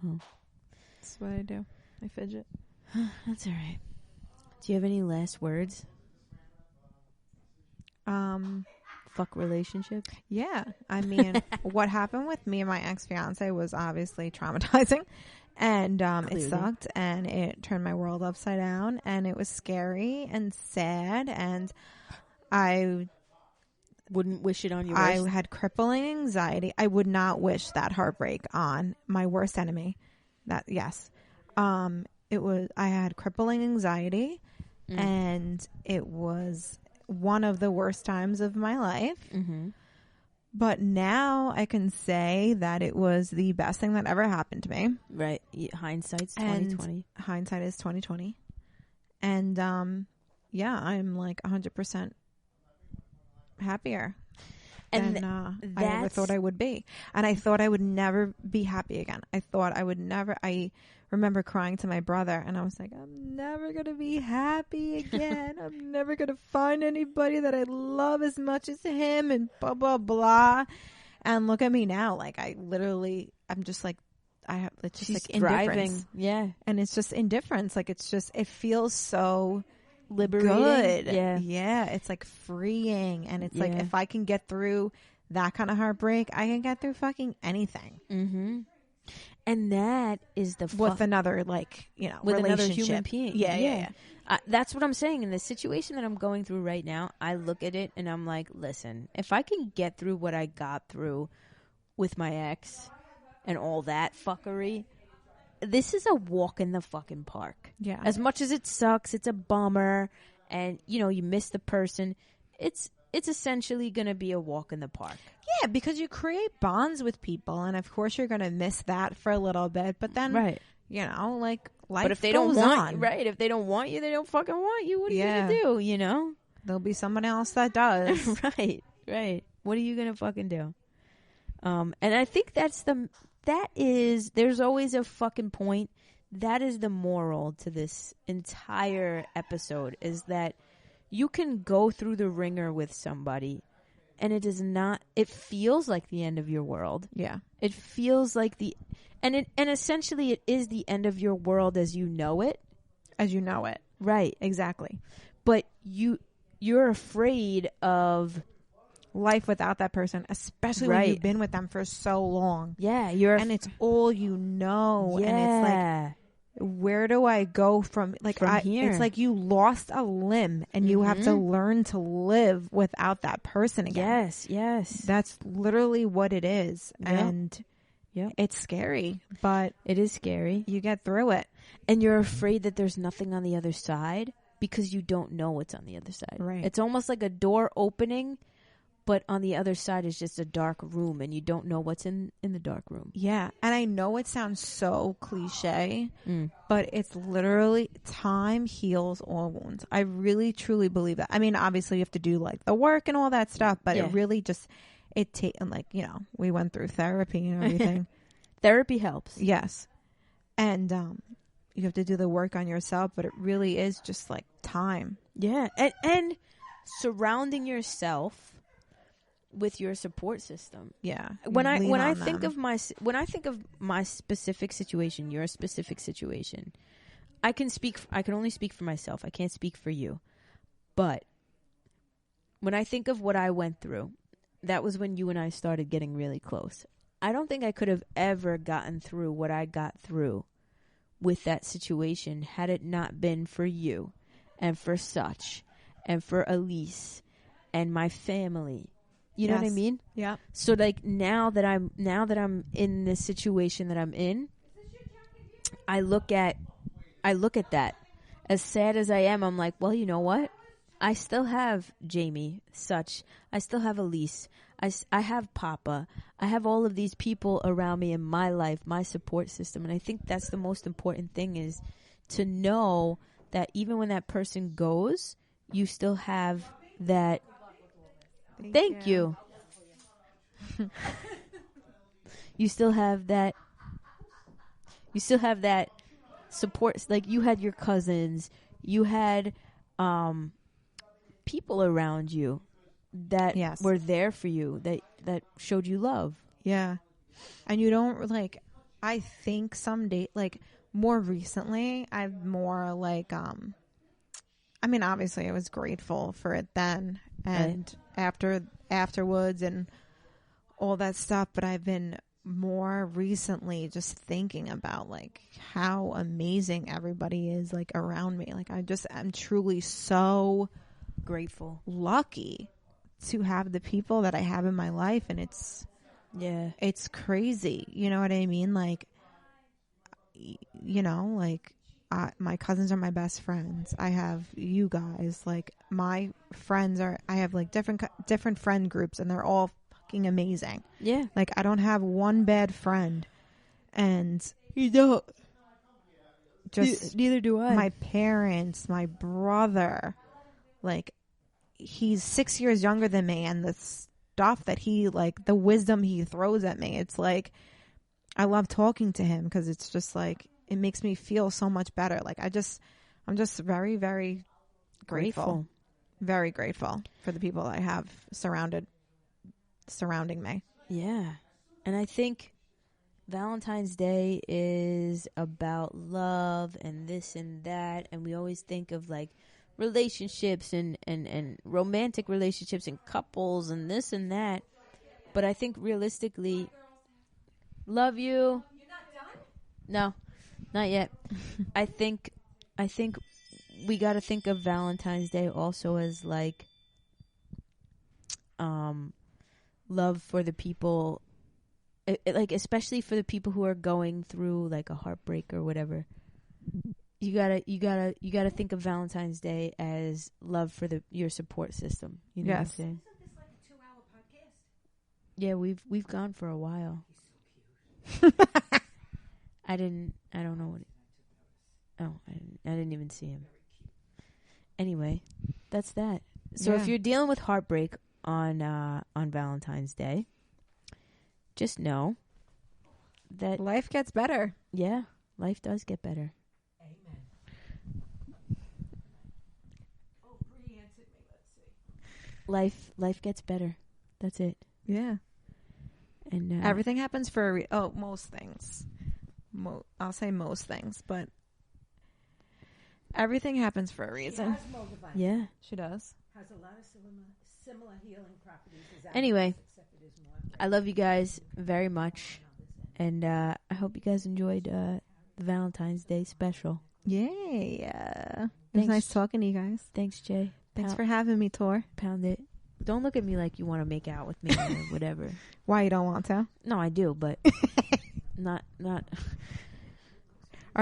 Oh. That's what I do. I fidget. That's all right. Do you have any last words? Fuck relationship? Yeah. I mean, what happened with me and my ex-fiance was obviously traumatizing. And it sucked. And it turned my world upside down. And it was scary and sad. And I wouldn't wish it on your I worst. had crippling anxiety. I would not wish that heartbreak on my worst enemy. I had crippling anxiety, and it was one of the worst times of my life. Mm-hmm. But now I can say that it was the best thing that ever happened to me. Right. Hindsight's 2020. Hindsight is 2020. And I'm like 100% happier than I ever thought I would be. And I thought I would never be happy again. I remember crying to my brother, and I was like, I'm never going to be happy again. I'm never going to find anybody that I love as much as him, and blah, blah, blah. And look at me now. Like, I'm just like, it's just She's like indifference. thriving. Yeah. And it's just indifference. Like, it feels so liberating. Good. Yeah. It's like freeing. And it's like, if I can get through that kind of heartbreak, I can get through fucking anything. Mm-hmm. And that is with another, like, with relationship. another human being. Yeah. That's what I'm saying. In the situation that I'm going through right now, I look at it and I'm like, listen, if I can get through what I got through with my ex and all that fuckery, this is a walk in the fucking park. Yeah. As much as it sucks, it's a bummer, and you miss the person. It's essentially going to be a walk in the park. Yeah, because you create bonds with people, and of course you're going to miss that for a little bit. But then, right? Like, life but if they goes don't want on. you, right? If they don't want you, they don't fucking want you. What are you gonna do? There'll be someone else that does. Right. What are you gonna fucking do? And I think there's always a fucking point. That is the moral to this entire episode, is that you can go through the ringer with somebody, and it feels like the end of your world. Yeah. It feels like and essentially it is the end of your world as you know it. As you know it. Right. Exactly. But you're afraid of life without that person, especially when you've been with them for so long. Yeah. And it's all you know. Yeah. And it's like, where do I go from here? It's like you lost a limb and you have to learn to live without that person again. Yes. That's literally what it is. Yep. And it's scary, but it is scary. You get through it. And you're afraid that there's nothing on the other side because you don't know what's on the other side. Right. It's almost like a door opening, but on the other side is just a dark room, and you don't know what's in the dark room. Yeah. And I know it sounds so cliche, but it's literally time heals all wounds. I really, truly believe that. I mean, obviously you have to do like the work and all that stuff, but it really just, and like, you know, we went through therapy and everything. Therapy helps. Yes. And, you have to do the work on yourself, but it really is just like time. Yeah. And surrounding yourself with your support system. Yeah. When I think of my specific situation, your specific situation, I can only speak for myself. I can't speak for you. But when I think of what I went through, that was when you and I started getting really close. I don't think I could have ever gotten through what I got through with that situation had it not been for you and for Such and for Elise and my family. You know what I mean? Yeah. So like now that I'm in this situation that I'm in, I look at that. As sad as I am, I'm like, well, you know what? I still have Jamie, Such. I still have Elise. I have Papa. I have all of these people around me in my life, my support system. And I think that's the most important thing, is to know that even when that person goes, you still have that. Thank you. You still have that. You still have that support. Like you had your cousins, you had people around you that were there for you, that showed you love. Yeah. And you don't like, I think someday, like more recently, I've more like, I mean, obviously I was grateful for it then and afterwards and all that stuff. But I've been more recently just thinking about like how amazing everybody is like around me. Like I'm truly so Grateful, lucky to have the people that I have in my life. And it's crazy. You know what I mean? Like, you know, like my cousins are my best friends. I have you guys, like my friends I have like different friend groups, and they're all fucking amazing. Yeah. Like I don't have one bad friend, and you don't. Just neither do I. My parents, my brother, like he's 6 years younger than me, and the stuff that he like, the wisdom he throws at me, it's like I love talking to him because it's just like it makes me feel so much better. Like I'm just very, very grateful. Very grateful for the people I have surrounding me. Yeah. And I think Valentine's Day is about love and this and that, and we always think of like relationships and romantic relationships and couples and this and that. But I think realistically, love you. You're not done? No, not yet. I think we got to think of Valentine's Day also as like love for the people, like especially for the people who are going through like a heartbreak or whatever. You gotta think of Valentine's Day as love for your support system. You know what I'm saying? Isn't this like a 2-hour podcast? Yeah, we've gone for a while. I don't know what. I didn't even see him. Anyway, that's that. So if you're dealing with heartbreak on Valentine's Day, just know that Life gets better. Yeah, life does get better. Amen. Oh, Bree answered me. Let's see. Life gets better. That's it. Yeah. And everything happens for most things. I'll say most things, but everything happens for a reason. She has Moldavine. Yeah, she does. Has a lot of similar healing properties. Anyway, except it is more. I love you guys very much, and I hope you guys enjoyed the Valentine's Day special. Yay! It was nice talking to you guys. Thanks, Jay. Thanks for having me, Tor. Pound it. Don't look at me like you want to make out with me or whatever. Why you don't want to? No, I do, but not. All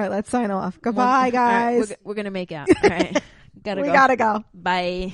right, let's sign off. Goodbye, guys. Right, we're gonna make out. All right, we gotta go. Bye.